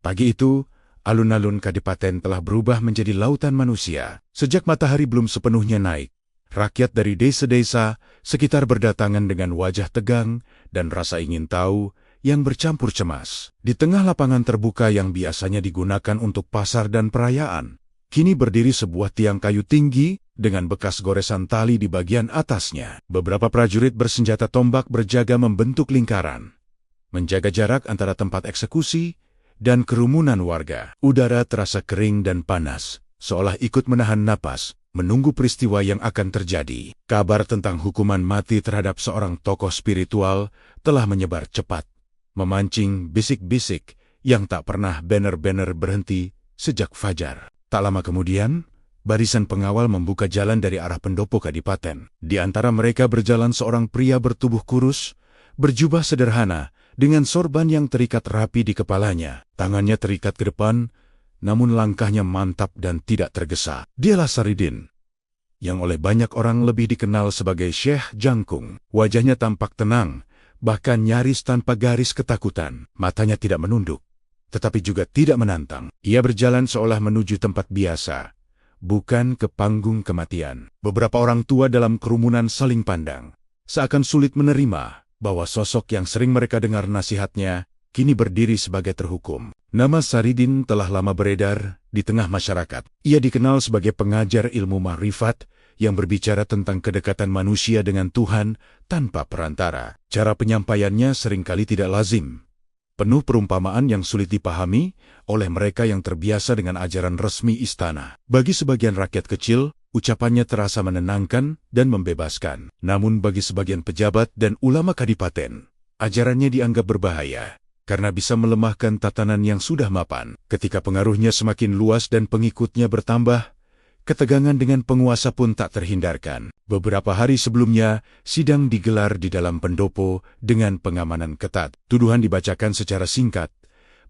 Pagi itu, alun-alun Kadipaten telah berubah menjadi lautan manusia. Sejak matahari belum sepenuhnya naik, rakyat dari desa-desa sekitar berdatangan dengan wajah tegang dan rasa ingin tahu yang bercampur cemas. Di tengah lapangan terbuka yang biasanya digunakan untuk pasar dan perayaan, kini berdiri sebuah tiang kayu tinggi dengan bekas goresan tali di bagian atasnya. Beberapa prajurit bersenjata tombak berjaga membentuk lingkaran, menjaga jarak antara tempat eksekusi dan kerumunan warga. Udara terasa kering dan panas, seolah ikut menahan napas, menunggu peristiwa yang akan terjadi. Kabar tentang hukuman mati terhadap seorang tokoh spiritual telah menyebar cepat, memancing bisik-bisik yang tak pernah benar-benar berhenti sejak fajar. Tak lama kemudian, barisan pengawal membuka jalan dari arah pendopo Kadipaten. Di antara mereka berjalan seorang pria bertubuh kurus, berjubah sederhana, dengan sorban yang terikat rapi di kepalanya. Tangannya terikat ke depan, namun langkahnya mantap dan tidak tergesa. Dialah Saridin, yang oleh banyak orang lebih dikenal sebagai Syekh Jangkung. Wajahnya tampak tenang, bahkan nyaris tanpa garis ketakutan. Matanya tidak menunduk, tetapi juga tidak menantang. Ia berjalan seolah menuju tempat biasa, bukan ke panggung kematian. Beberapa orang tua dalam kerumunan saling pandang, seakan sulit menerima bahwa sosok yang sering mereka dengar nasihatnya kini berdiri sebagai terhukum. Nama Saridin telah lama beredar di tengah masyarakat. Ia dikenal sebagai pengajar ilmu ma'rifat yang berbicara tentang kedekatan manusia dengan Tuhan tanpa perantara. Cara penyampaiannya seringkali tidak lazim, penuh perumpamaan yang sulit dipahami oleh mereka yang terbiasa dengan ajaran resmi istana. Bagi sebagian rakyat kecil, ucapannya terasa menenangkan dan membebaskan. Namun bagi sebagian pejabat dan ulama Kadipaten, ajarannya dianggap berbahaya karena bisa melemahkan tatanan yang sudah mapan. Ketika pengaruhnya semakin luas dan pengikutnya bertambah, ketegangan dengan penguasa pun tak terhindarkan. Beberapa hari sebelumnya, sidang digelar di dalam pendopo dengan pengamanan ketat. Tuduhan dibacakan secara singkat,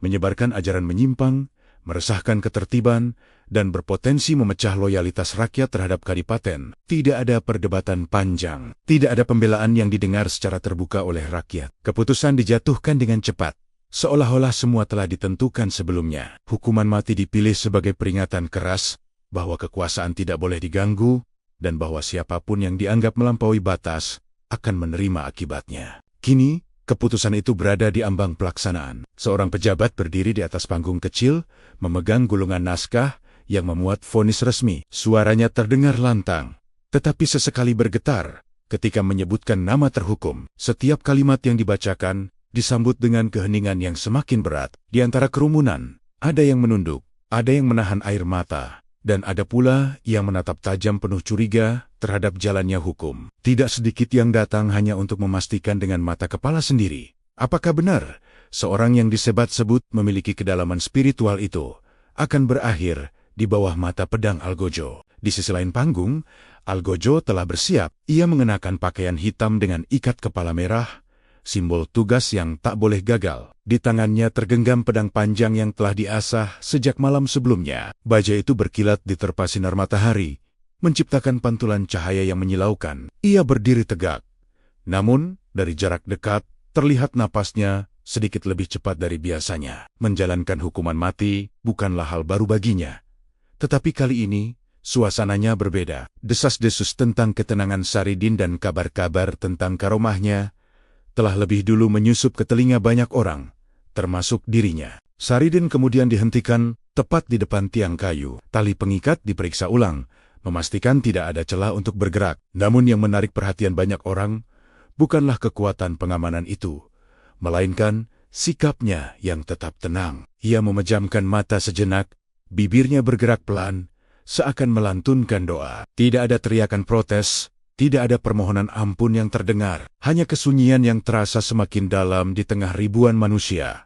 menyebarkan ajaran menyimpang, meresahkan ketertiban, dan berpotensi memecah loyalitas rakyat terhadap Kadipaten. Tidak ada perdebatan panjang, tidak ada pembelaan yang didengar secara terbuka oleh rakyat. Keputusan dijatuhkan dengan cepat, seolah-olah semua telah ditentukan sebelumnya. Hukuman mati dipilih sebagai peringatan keras bahwa kekuasaan tidak boleh diganggu dan bahwa siapapun yang dianggap melampaui batas akan menerima akibatnya. Kini, keputusan itu berada di ambang pelaksanaan. Seorang pejabat berdiri di atas panggung kecil, memegang gulungan naskah yang memuat vonis resmi. Suaranya terdengar lantang, tetapi sesekali bergetar ketika menyebutkan nama terhukum. Setiap kalimat yang dibacakan disambut dengan keheningan yang semakin berat. Di antara kerumunan, ada yang menunduk, ada yang menahan air mata, dan ada pula yang menatap tajam penuh curiga terhadap jalannya hukum. Tidak sedikit yang datang hanya untuk memastikan dengan mata kepala sendiri, apakah benar seorang yang disebat-sebut memiliki kedalaman spiritual itu akan berakhir di bawah mata pedang Algojo. Di sisi lain panggung, Algojo telah bersiap. Ia mengenakan pakaian hitam dengan ikat kepala merah, simbol tugas yang tak boleh gagal. Di tangannya tergenggam pedang panjang yang telah diasah sejak malam sebelumnya. Baja itu berkilat diterpa sinar matahari, menciptakan pantulan cahaya yang menyilaukan. Ia berdiri tegak, namun dari jarak dekat terlihat napasnya sedikit lebih cepat dari biasanya. Menjalankan hukuman mati bukanlah hal baru baginya, tetapi kali ini suasananya berbeda. Desas-desus tentang ketenangan Saridin dan kabar-kabar tentang karomahnya telah lebih dulu menyusup ke telinga banyak orang, termasuk dirinya. Saridin kemudian dihentikan tepat di depan tiang kayu. Tali pengikat diperiksa ulang, memastikan tidak ada celah untuk bergerak. Namun yang menarik perhatian banyak orang bukanlah kekuatan pengamanan itu, melainkan sikapnya yang tetap tenang. Ia memejamkan mata sejenak, bibirnya bergerak pelan, seakan melantunkan doa. Tidak ada teriakan protes, tidak ada permohonan ampun yang terdengar, hanya kesunyian yang terasa semakin dalam di tengah ribuan manusia.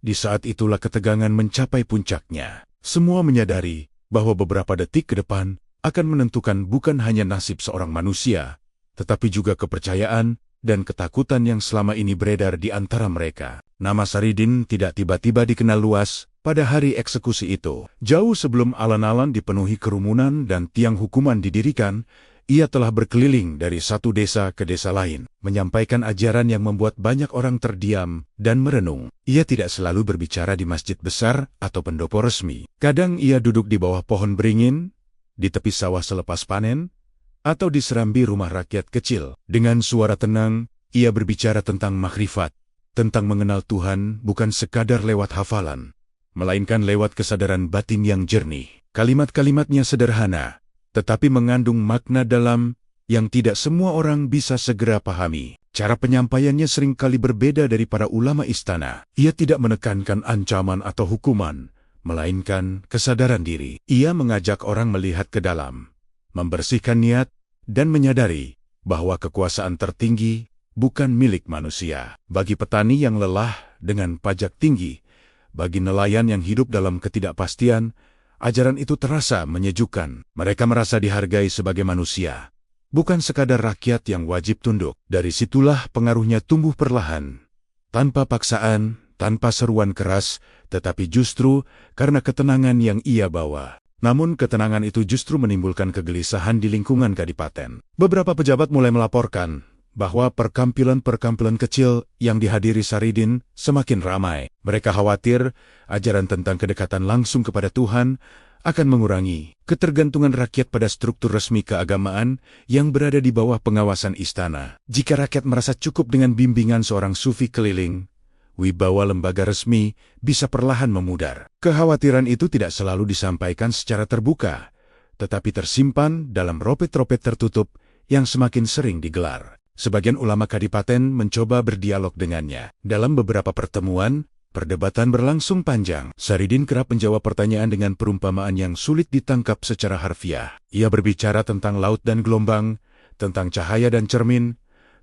Di saat itulah ketegangan mencapai puncaknya. Semua menyadari bahwa beberapa detik ke depan akan menentukan bukan hanya nasib seorang manusia, tetapi juga kepercayaan dan ketakutan yang selama ini beredar di antara mereka. Nama Saridin tidak tiba-tiba dikenal luas pada hari eksekusi itu. Jauh sebelum alan-alan dipenuhi kerumunan dan tiang hukuman didirikan, Ia telah berkeliling dari satu desa ke desa lain, menyampaikan ajaran yang membuat banyak orang terdiam dan merenung. Ia tidak selalu berbicara di masjid besar atau pendopo resmi. Kadang ia duduk di bawah pohon beringin, di tepi sawah selepas panen, atau di serambi rumah rakyat kecil. Dengan suara tenang, ia berbicara tentang makrifat, tentang mengenal Tuhan bukan sekadar lewat hafalan, melainkan lewat kesadaran batin yang jernih. Kalimat-kalimatnya sederhana, tetapi mengandung makna dalam yang tidak semua orang bisa segera pahami. Cara penyampaiannya seringkali berbeda dari para ulama istana. Ia tidak menekankan ancaman atau hukuman, melainkan kesadaran diri. Ia mengajak orang melihat ke dalam, membersihkan niat, dan menyadari bahwa kekuasaan tertinggi bukan milik manusia. Bagi petani yang lelah dengan pajak tinggi, bagi nelayan yang hidup dalam ketidakpastian, ajaran itu terasa menyejukkan. Mereka merasa dihargai sebagai manusia, bukan sekadar rakyat yang wajib tunduk. Dari situlah pengaruhnya tumbuh perlahan, tanpa paksaan, tanpa seruan keras, tetapi justru karena ketenangan yang ia bawa. Namun ketenangan itu justru menimbulkan kegelisahan di lingkungan kadipaten. Beberapa pejabat mulai melaporkan bahwa perkampilan-perkampilan kecil yang dihadiri Saridin semakin ramai. Mereka khawatir ajaran tentang kedekatan langsung kepada Tuhan akan mengurangi ketergantungan rakyat pada struktur resmi keagamaan yang berada di bawah pengawasan istana. Jika rakyat merasa cukup dengan bimbingan seorang sufi keliling, wibawa lembaga resmi bisa perlahan memudar. Kekhawatiran itu tidak selalu disampaikan secara terbuka, tetapi tersimpan dalam ropet-ropet tertutup yang semakin sering digelar. Sebagian ulama kadipaten mencoba berdialog dengannya. Dalam beberapa pertemuan, perdebatan berlangsung panjang. Saridin kerap menjawab pertanyaan dengan perumpamaan yang sulit ditangkap secara harfiah. Ia berbicara tentang laut dan gelombang, tentang cahaya dan cermin,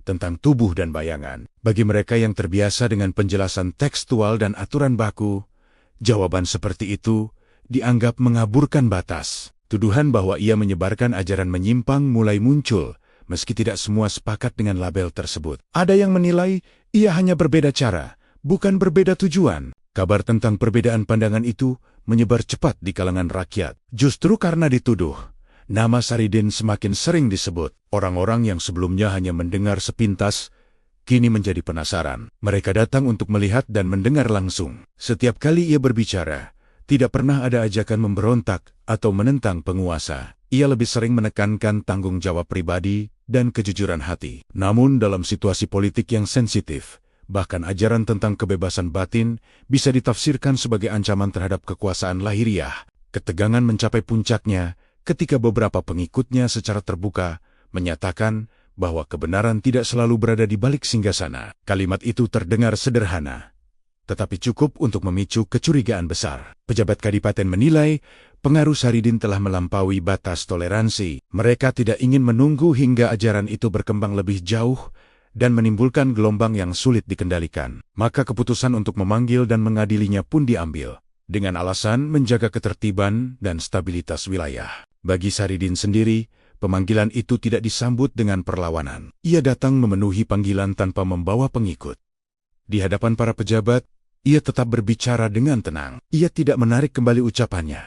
tentang tubuh dan bayangan. Bagi mereka yang terbiasa dengan penjelasan tekstual dan aturan baku, jawaban seperti itu dianggap mengaburkan batas. Tuduhan bahwa ia menyebarkan ajaran menyimpang mulai muncul, meski tidak semua sepakat dengan label tersebut. Ada yang menilai ia hanya berbeda cara, bukan berbeda tujuan. Kabar tentang perbedaan pandangan itu menyebar cepat di kalangan rakyat. Justru karena dituduh, nama Saridin semakin sering disebut. Orang-orang yang sebelumnya hanya mendengar sepintas, kini menjadi penasaran. Mereka datang untuk melihat dan mendengar langsung. Setiap kali ia berbicara, tidak pernah ada ajakan memberontak atau menentang penguasa. Ia lebih sering menekankan tanggung jawab pribadi dan kejujuran hati. Namun dalam situasi politik yang sensitif, bahkan ajaran tentang kebebasan batin bisa ditafsirkan sebagai ancaman terhadap kekuasaan lahiriah. Ketegangan mencapai puncaknya ketika beberapa pengikutnya secara terbuka menyatakan bahwa kebenaran tidak selalu berada di balik singgasana. Kalimat itu terdengar sederhana, tetapi cukup untuk memicu kecurigaan besar. Pejabat kadipaten menilai pengaruh Saridin telah melampaui batas toleransi. Mereka tidak ingin menunggu hingga ajaran itu berkembang lebih jauh dan menimbulkan gelombang yang sulit dikendalikan. Maka keputusan untuk memanggil dan mengadilinya pun diambil, dengan alasan menjaga ketertiban dan stabilitas wilayah. Bagi Saridin sendiri, pemanggilan itu tidak disambut dengan perlawanan. Ia datang memenuhi panggilan tanpa membawa pengikut. Di hadapan para pejabat, ia tetap berbicara dengan tenang. Ia tidak menarik kembali ucapannya,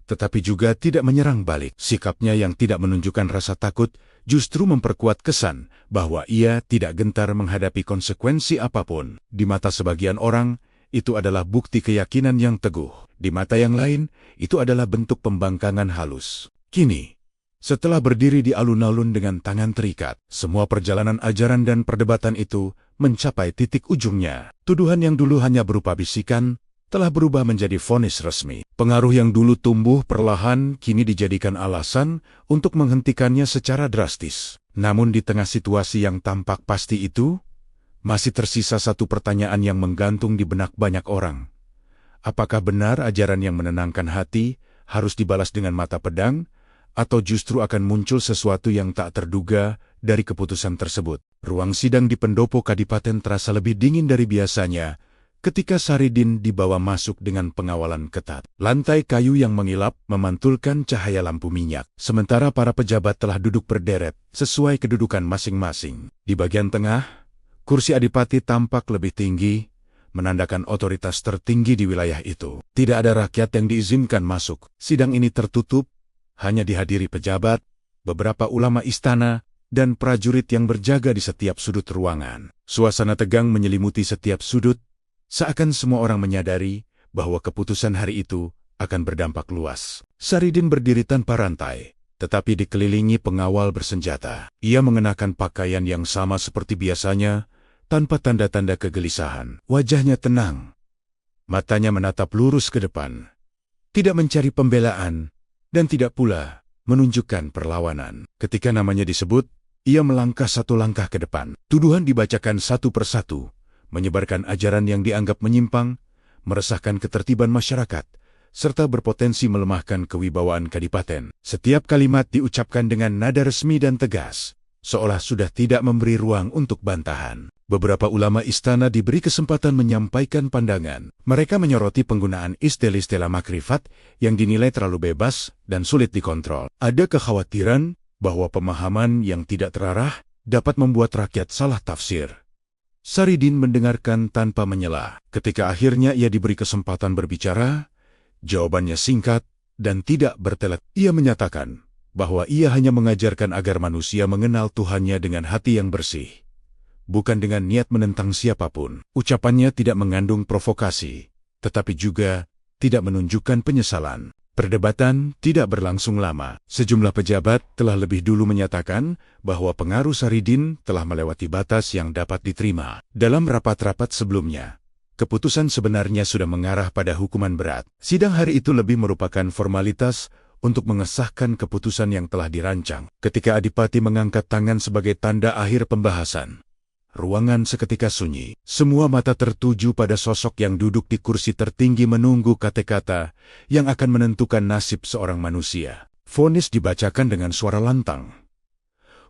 tetapi juga tidak menyerang balik. Sikapnya yang tidak menunjukkan rasa takut justru memperkuat kesan bahwa ia tidak gentar menghadapi konsekuensi apapun. Di mata sebagian orang, itu adalah bukti keyakinan yang teguh. Di mata yang lain, itu adalah bentuk pembangkangan halus. Kini, setelah berdiri di alun-alun dengan tangan terikat, semua perjalanan ajaran dan perdebatan itu mencapai titik ujungnya. Tuduhan yang dulu hanya berupa bisikan telah berubah menjadi vonis resmi. Pengaruh yang dulu tumbuh perlahan kini dijadikan alasan untuk menghentikannya secara drastis. Namun di tengah situasi yang tampak pasti itu, masih tersisa satu pertanyaan yang menggantung di benak banyak orang. Apakah benar ajaran yang menenangkan hati harus dibalas dengan mata pedang, atau justru akan muncul sesuatu yang tak terduga dari keputusan tersebut? Ruang sidang di pendopo kadipaten terasa lebih dingin dari biasanya ketika Saridin dibawa masuk dengan pengawalan ketat. Lantai kayu yang mengilap memantulkan cahaya lampu minyak, sementara para pejabat telah duduk berderet sesuai kedudukan masing-masing. Di bagian tengah, kursi adipati tampak lebih tinggi, menandakan otoritas tertinggi di wilayah itu. Tidak ada rakyat yang diizinkan masuk. Sidang ini tertutup, hanya dihadiri pejabat, beberapa ulama istana, dan prajurit yang berjaga di setiap sudut ruangan. Suasana tegang menyelimuti setiap sudut, seakan semua orang menyadari bahwa keputusan hari itu akan berdampak luas. Saridin berdiri tanpa rantai, tetapi dikelilingi pengawal bersenjata. Ia mengenakan pakaian yang sama seperti biasanya, tanpa tanda-tanda kegelisahan. Wajahnya tenang, matanya menatap lurus ke depan, tidak mencari pembelaan, dan tidak pula menunjukkan perlawanan. Ketika namanya disebut, ia melangkah satu langkah ke depan. Tuduhan dibacakan satu persatu, menyebarkan ajaran yang dianggap menyimpang, meresahkan ketertiban masyarakat, serta berpotensi melemahkan kewibawaan kadipaten. Setiap kalimat diucapkan dengan nada resmi dan tegas, seolah sudah tidak memberi ruang untuk bantahan. Beberapa ulama istana diberi kesempatan menyampaikan pandangan. Mereka menyoroti penggunaan istilah-istilah makrifat yang dinilai terlalu bebas dan sulit dikontrol. Ada kekhawatiran bahwa pemahaman yang tidak terarah dapat membuat rakyat salah tafsir. Saridin mendengarkan tanpa menyela. Ketika akhirnya ia diberi kesempatan berbicara, jawabannya singkat dan tidak bertelet. Ia menyatakan bahwa ia hanya mengajarkan agar manusia mengenal Tuhannya dengan hati yang bersih, bukan dengan niat menentang siapapun. Ucapannya tidak mengandung provokasi, tetapi juga tidak menunjukkan penyesalan. Perdebatan tidak berlangsung lama. Sejumlah pejabat telah lebih dulu menyatakan bahwa pengaruh Saridin telah melewati batas yang dapat diterima. Dalam rapat-rapat sebelumnya, keputusan sebenarnya sudah mengarah pada hukuman berat. Sidang hari itu lebih merupakan formalitas untuk mengesahkan keputusan yang telah dirancang. Ketika Adipati mengangkat tangan sebagai tanda akhir pembahasan, ruangan seketika sunyi. Semua mata tertuju pada sosok yang duduk di kursi tertinggi menunggu kata-kata yang akan menentukan nasib seorang manusia. Vonis dibacakan dengan suara lantang.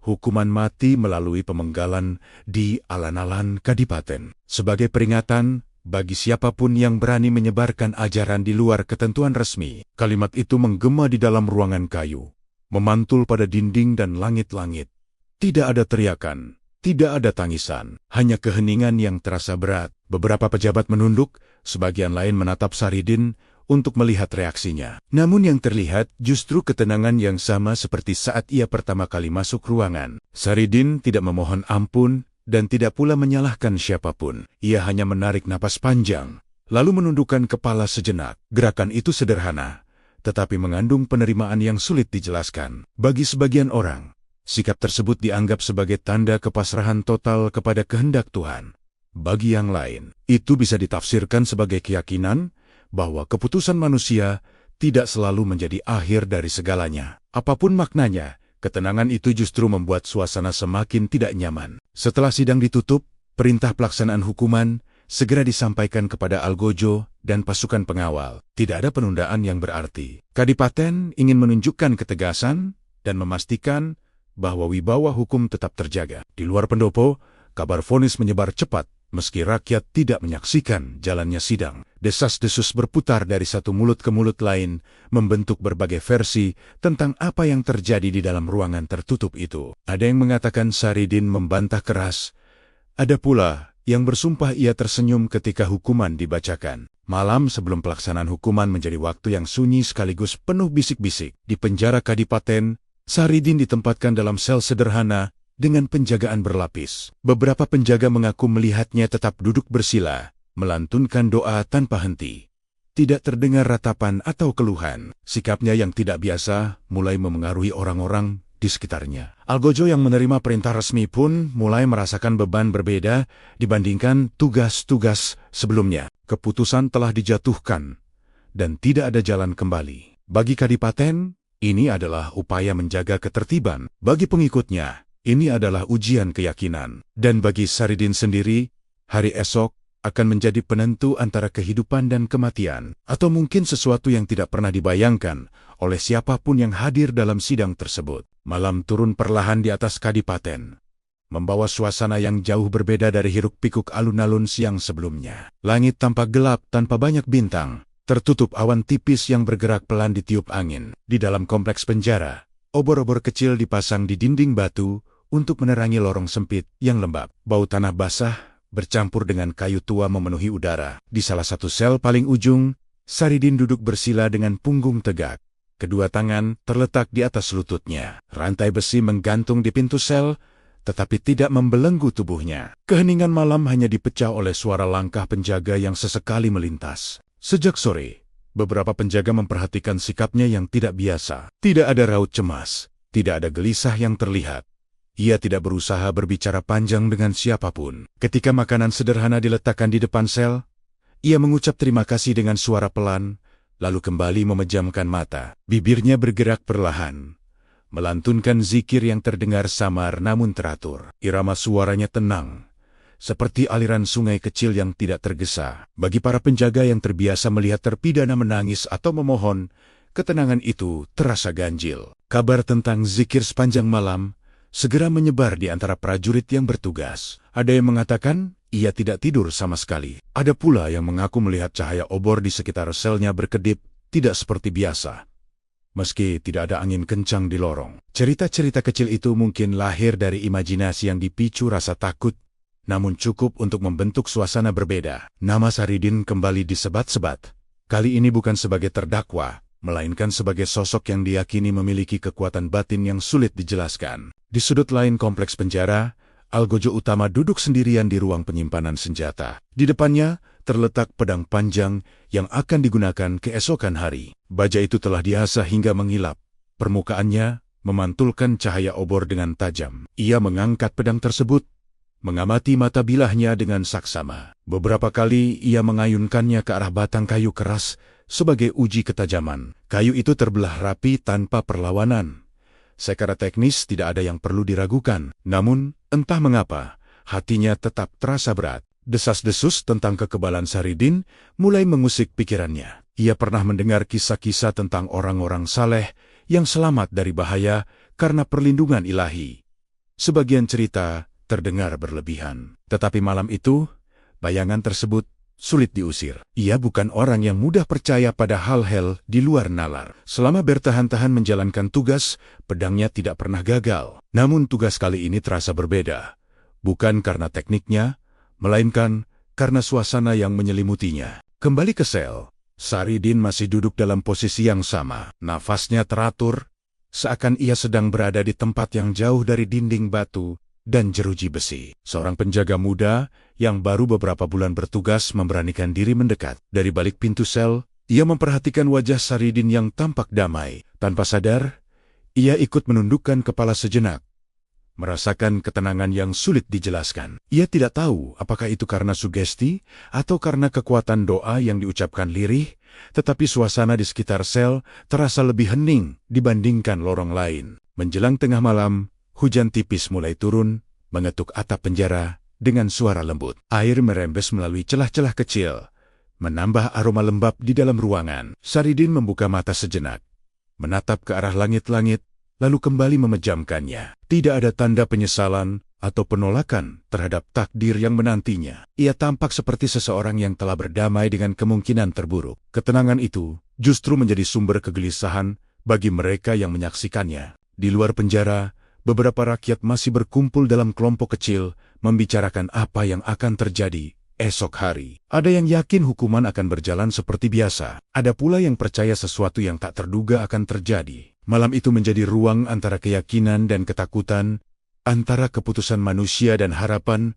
Hukuman mati melalui pemenggalan di alun-alun Kadipaten. Sebagai peringatan bagi siapapun yang berani menyebarkan ajaran di luar ketentuan resmi. Kalimat itu menggema di dalam ruangan kayu, memantul pada dinding dan langit-langit. Tidak ada teriakan, tidak ada tangisan, hanya keheningan yang terasa berat. Beberapa pejabat menunduk, sebagian lain menatap Saridin untuk melihat reaksinya. Namun yang terlihat justru ketenangan yang sama seperti saat ia pertama kali masuk ruangan. Saridin tidak memohon ampun dan tidak pula menyalahkan siapapun. Ia hanya menarik napas panjang, lalu menundukkan kepala sejenak. Gerakan itu sederhana, tetapi mengandung penerimaan yang sulit dijelaskan. Bagi sebagian orang, sikap tersebut dianggap sebagai tanda kepasrahan total kepada kehendak Tuhan. Bagi yang lain, itu bisa ditafsirkan sebagai keyakinan bahwa keputusan manusia tidak selalu menjadi akhir dari segalanya. Apapun maknanya, ketenangan itu justru membuat suasana semakin tidak nyaman. Setelah sidang ditutup, perintah pelaksanaan hukuman segera disampaikan kepada Algojo dan pasukan pengawal. Tidak ada penundaan yang berarti. Kadipaten ingin menunjukkan ketegasan dan memastikan bahwa wibawa hukum tetap terjaga. Di luar pendopo, kabar vonis menyebar cepat, meski rakyat tidak menyaksikan jalannya sidang. Desas-desus berputar dari satu mulut ke mulut lain, membentuk berbagai versi tentang apa yang terjadi di dalam ruangan tertutup itu. Ada yang mengatakan Saridin membantah keras, ada pula yang bersumpah ia tersenyum ketika hukuman dibacakan. Malam sebelum pelaksanaan hukuman menjadi waktu yang sunyi sekaligus penuh bisik-bisik. Di penjara Kadipaten, Saridin ditempatkan dalam sel sederhana dengan penjagaan berlapis. Beberapa penjaga mengaku melihatnya tetap duduk bersila, melantunkan doa tanpa henti. Tidak terdengar ratapan atau keluhan. Sikapnya yang tidak biasa mulai memengaruhi orang-orang di sekitarnya. Algojo yang menerima perintah resmi pun mulai merasakan beban berbeda dibandingkan tugas-tugas sebelumnya. Keputusan telah dijatuhkan dan tidak ada jalan kembali. Bagi Kadipaten, ini adalah upaya menjaga ketertiban. Bagi pengikutnya, ini adalah ujian keyakinan. Dan bagi Saridin sendiri, hari esok akan menjadi penentu antara kehidupan dan kematian. Atau mungkin sesuatu yang tidak pernah dibayangkan oleh siapapun yang hadir dalam sidang tersebut. Malam turun perlahan di atas Kadipaten, membawa suasana yang jauh berbeda dari hiruk-pikuk alun-alun siang sebelumnya. Langit tampak gelap tanpa banyak bintang, tertutup awan tipis yang bergerak pelan ditiup angin. Di dalam kompleks penjara, obor-obor kecil dipasang di dinding batu untuk menerangi lorong sempit yang lembab. Bau tanah basah bercampur dengan kayu tua memenuhi udara. Di salah satu sel paling ujung, Saridin duduk bersila dengan punggung tegak, Kedua tangan terletak di atas lututnya. Rantai besi menggantung di pintu sel, tetapi tidak membelenggu tubuhnya. Keheningan malam hanya dipecah oleh suara langkah penjaga yang sesekali melintas. Sejak sore, beberapa penjaga memperhatikan sikapnya yang tidak biasa. Tidak ada raut cemas, tidak ada gelisah yang terlihat. Ia tidak berusaha berbicara panjang dengan siapapun. Ketika makanan sederhana diletakkan di depan sel, ia mengucap terima kasih dengan suara pelan, lalu kembali memejamkan mata. Bibirnya bergerak perlahan, melantunkan zikir yang terdengar samar namun teratur. Irama suaranya tenang, seperti aliran sungai kecil yang tidak tergesa. Bagi para penjaga yang terbiasa melihat terpidana menangis atau memohon, ketenangan itu terasa ganjil. Kabar tentang zikir sepanjang malam segera menyebar di antara prajurit yang bertugas. Ada yang mengatakan ia tidak tidur sama sekali. Ada pula yang mengaku melihat cahaya obor di sekitar selnya berkedip, tidak seperti biasa. Meski tidak ada angin kencang di lorong. Cerita-cerita kecil itu mungkin lahir dari imajinasi yang dipicu rasa takut, namun cukup untuk membentuk suasana berbeda. Nama Saridin kembali disebat-sebat. Kali ini bukan sebagai terdakwa, melainkan sebagai sosok yang diyakini memiliki kekuatan batin yang sulit dijelaskan. Di sudut lain kompleks penjara, Algojo Utama duduk sendirian di ruang penyimpanan senjata. Di depannya terletak pedang panjang yang akan digunakan keesokan hari. Baja itu telah diasah hingga mengilap. Permukaannya memantulkan cahaya obor dengan tajam. Ia mengangkat pedang tersebut, mengamati mata bilahnya dengan saksama. Beberapa kali ia mengayunkannya ke arah batang kayu keras sebagai uji ketajaman. Kayu itu terbelah rapi tanpa perlawanan. Secara teknis tidak ada yang perlu diragukan. Namun, entah mengapa, hatinya tetap terasa berat. Desas-desus tentang kekebalan Saridin mulai mengusik pikirannya. Ia pernah mendengar kisah-kisah tentang orang-orang saleh yang selamat dari bahaya karena perlindungan ilahi. Sebagian cerita terdengar berlebihan. Tetapi malam itu, bayangan tersebut sulit diusir. Ia bukan orang yang mudah percaya pada hal-hal di luar nalar. Selama bertahan-tahan menjalankan tugas, pedangnya tidak pernah gagal. Namun tugas kali ini terasa berbeda. Bukan karena tekniknya, melainkan karena suasana yang menyelimutinya. Kembali ke sel, Saridin masih duduk dalam posisi yang sama. Nafasnya teratur, seakan ia sedang berada di tempat yang jauh dari dinding batu dan jeruji besi. Seorang penjaga muda yang baru beberapa bulan bertugas memberanikan diri mendekat. Dari balik pintu sel, ia memperhatikan wajah Saridin yang tampak damai. Tanpa sadar, ia ikut menundukkan kepala sejenak, merasakan ketenangan yang sulit dijelaskan. Ia tidak tahu apakah itu karena sugesti atau karena kekuatan doa yang diucapkan lirih, tetapi suasana di sekitar sel terasa lebih hening dibandingkan lorong lain. Menjelang tengah malam, hujan tipis mulai turun, mengetuk atap penjara dengan suara lembut. Air merembes melalui celah-celah kecil, menambah aroma lembab di dalam ruangan. Saridin membuka mata sejenak, menatap ke arah langit-langit, lalu kembali memejamkannya. Tidak ada tanda penyesalan atau penolakan terhadap takdir yang menantinya. Ia tampak seperti seseorang yang telah berdamai dengan kemungkinan terburuk. Ketenangan itu justru menjadi sumber kegelisahan bagi mereka yang menyaksikannya. Di luar penjara, beberapa rakyat masih berkumpul dalam kelompok kecil, membicarakan apa yang akan terjadi esok hari. Ada yang yakin hukuman akan berjalan seperti biasa. Ada pula yang percaya sesuatu yang tak terduga akan terjadi. Malam itu menjadi ruang antara keyakinan dan ketakutan, antara keputusan manusia dan harapan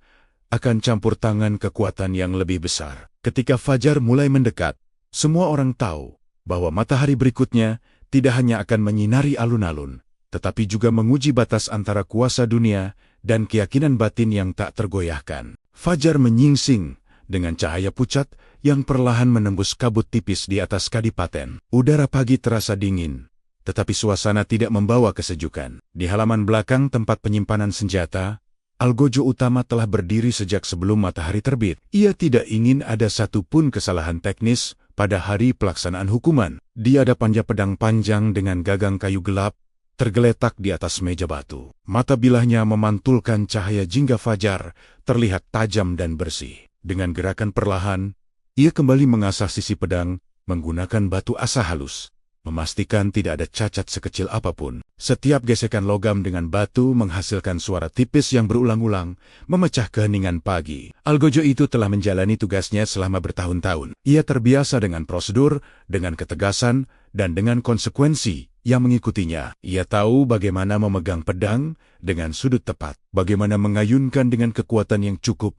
akan campur tangan kekuatan yang lebih besar. Ketika fajar mulai mendekat, semua orang tahu bahwa matahari berikutnya tidak hanya akan menyinari alun-alun, tetapi juga menguji batas antara kuasa dunia dan keyakinan batin yang tak tergoyahkan. Fajar menyingsing dengan cahaya pucat yang perlahan menembus kabut tipis di atas kadipaten. Udara pagi terasa dingin, tetapi suasana tidak membawa kesejukan. Di halaman belakang tempat penyimpanan senjata, Algojo Utama telah berdiri sejak sebelum matahari terbit. Ia tidak ingin ada satupun kesalahan teknis pada hari pelaksanaan hukuman. Dia ada panjang pedang panjang dengan gagang kayu gelap, tergeletak di atas meja batu. Mata bilahnya memantulkan cahaya jingga fajar, terlihat tajam dan bersih. Dengan gerakan perlahan, ia kembali mengasah sisi pedang menggunakan batu asa halus, memastikan tidak ada cacat sekecil apapun. Setiap gesekan logam dengan batu menghasilkan suara tipis yang berulang-ulang, memecah keheningan pagi. Algojo itu telah menjalani tugasnya selama bertahun-tahun. Ia terbiasa dengan prosedur, dengan ketegasan, dan dengan konsekuensi yang mengikutinya. Ia tahu bagaimana memegang pedang dengan sudut tepat, bagaimana mengayunkan dengan kekuatan yang cukup,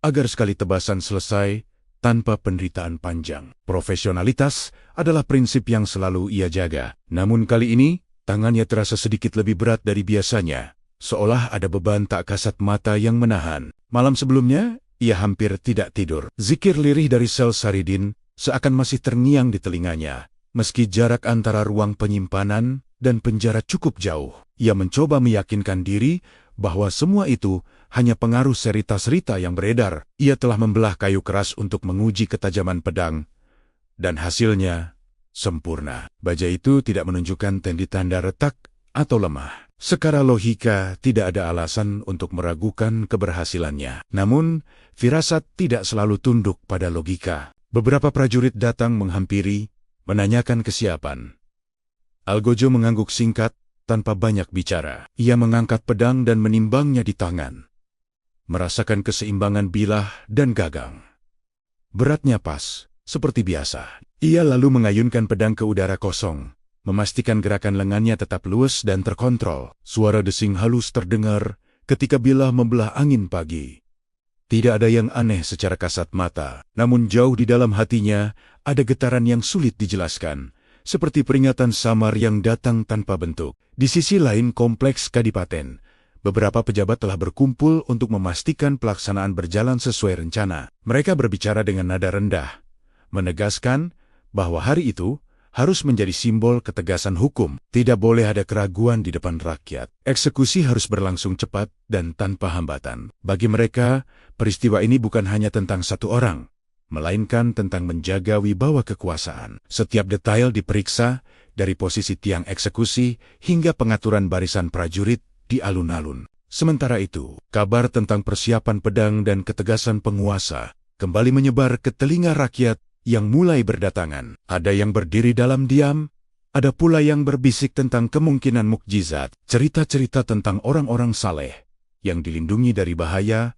agar sekali tebasan selesai tanpa penderitaan panjang. Profesionalitas adalah prinsip yang selalu ia jaga. Namun kali ini, tangannya terasa sedikit lebih berat dari biasanya, seolah ada beban tak kasat mata yang menahan. Malam sebelumnya, ia hampir tidak tidur. Zikir lirih dari sel Saridin seakan masih terngiang di telinganya. Meski jarak antara ruang penyimpanan dan penjara cukup jauh, ia mencoba meyakinkan diri bahwa semua itu hanya pengaruh cerita-cerita yang beredar. Ia telah membelah kayu keras untuk menguji ketajaman pedang, dan hasilnya sempurna. Baja itu tidak menunjukkan tanda retak atau lemah. Secara logika, tidak ada alasan untuk meragukan keberhasilannya. Namun, firasat tidak selalu tunduk pada logika. Beberapa prajurit datang menghampiri, menanyakan kesiapan. Algojo mengangguk singkat, tanpa banyak bicara. Ia mengangkat pedang dan menimbangnya di tangan. Merasakan keseimbangan bilah dan gagang. Beratnya pas, seperti biasa. Ia lalu mengayunkan pedang ke udara kosong, memastikan gerakan lengannya tetap luas dan terkontrol. Suara desing halus terdengar ketika bilah membelah angin pagi. Tidak ada yang aneh secara kasat mata, namun jauh di dalam hatinya ada getaran yang sulit dijelaskan, seperti peringatan samar yang datang tanpa bentuk. Di sisi lain kompleks Kadipaten, beberapa pejabat telah berkumpul untuk memastikan pelaksanaan berjalan sesuai rencana. Mereka berbicara dengan nada rendah, menegaskan bahwa hari itu harus menjadi simbol ketegasan hukum. Tidak boleh ada keraguan di depan rakyat. Eksekusi harus berlangsung cepat dan tanpa hambatan. Bagi mereka, peristiwa ini bukan hanya tentang satu orang, melainkan tentang menjaga wibawa kekuasaan. Setiap detail diperiksa, dari posisi tiang eksekusi hingga pengaturan barisan prajurit di alun-alun. Sementara itu, kabar tentang persiapan pedang dan ketegasan penguasa kembali menyebar ke telinga rakyat yang mulai berdatangan. Ada yang berdiri dalam diam, ada pula yang berbisik tentang kemungkinan mukjizat. Cerita-cerita tentang orang-orang saleh yang dilindungi dari bahaya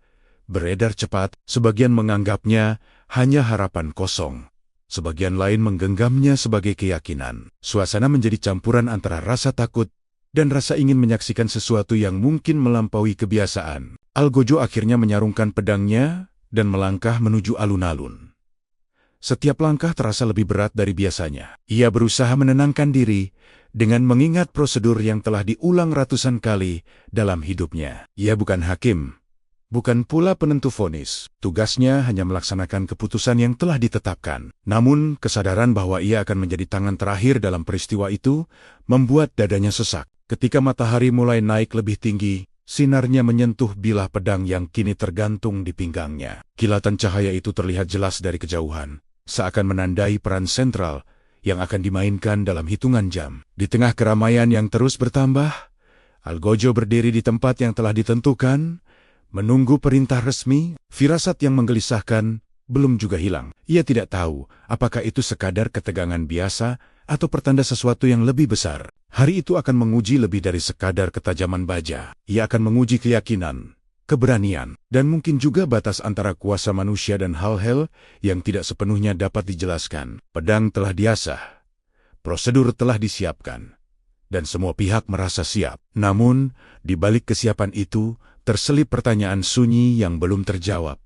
beredar cepat. Sebagian menganggapnya hanya harapan kosong, sebagian lain menggenggamnya sebagai keyakinan. Suasana menjadi campuran antara rasa takut dan rasa ingin menyaksikan sesuatu yang mungkin melampaui kebiasaan. Algojo akhirnya menyarungkan pedangnya dan melangkah menuju alun-alun. Setiap langkah terasa lebih berat dari biasanya. Ia berusaha menenangkan diri dengan mengingat prosedur yang telah diulang ratusan kali dalam hidupnya. Ia bukan hakim, bukan pula penentu vonis. Tugasnya hanya melaksanakan keputusan yang telah ditetapkan. Namun, kesadaran bahwa ia akan menjadi tangan terakhir dalam peristiwa itu membuat dadanya sesak. Ketika matahari mulai naik lebih tinggi, sinarnya menyentuh bilah pedang yang kini tergantung di pinggangnya. Kilatan cahaya itu terlihat jelas dari kejauhan, seakan menandai peran sentral yang akan dimainkan dalam hitungan jam. Di tengah keramaian yang terus bertambah, Algojo berdiri di tempat yang telah ditentukan, menunggu perintah resmi. Firasat yang menggelisahkan belum juga hilang. Ia tidak tahu apakah itu sekadar ketegangan biasa atau pertanda sesuatu yang lebih besar. Hari itu akan menguji lebih dari sekadar ketajaman baja. Ia akan menguji keyakinan, keberanian, dan mungkin juga batas antara kuasa manusia dan hal-hal yang tidak sepenuhnya dapat dijelaskan. Pedang telah diasah, prosedur telah disiapkan, dan semua pihak merasa siap. Namun, di balik kesiapan itu, terselip pertanyaan sunyi yang belum terjawab.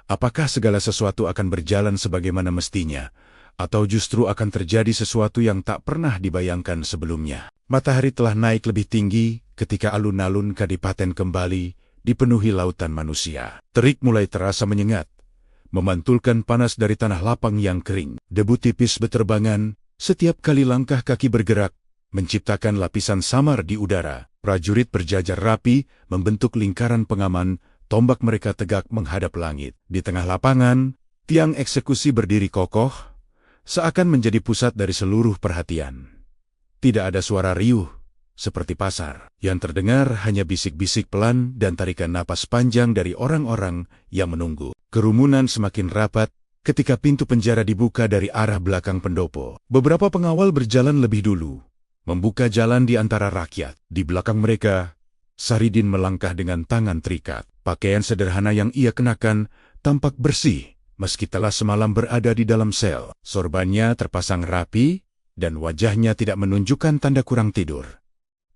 Apakah segala sesuatu akan berjalan sebagaimana mestinya, atau justru akan terjadi sesuatu yang tak pernah dibayangkan sebelumnya? Matahari telah naik lebih tinggi ketika alun-alun Kadipaten kembali dipenuhi lautan manusia. Terik mulai terasa menyengat, memantulkan panas dari tanah lapang yang kering. Debu tipis beterbangan setiap kali langkah kaki bergerak, menciptakan lapisan samar di udara. Prajurit berjajar rapi, membentuk lingkaran pengaman, tombak mereka tegak menghadap langit. Di tengah lapangan, tiang eksekusi berdiri kokoh, seakan menjadi pusat dari seluruh perhatian. Tidak ada suara riuh, seperti pasar. Yang terdengar hanya bisik-bisik pelan dan tarikan napas panjang dari orang-orang yang menunggu. Kerumunan semakin rapat ketika pintu penjara dibuka dari arah belakang pendopo. Beberapa pengawal berjalan lebih dulu, membuka jalan di antara rakyat. Di belakang mereka, Saridin melangkah dengan tangan terikat. Pakaian sederhana yang ia kenakan tampak bersih, meski telah semalam berada di dalam sel. Sorbannya terpasang rapi, dan wajahnya tidak menunjukkan tanda kurang tidur.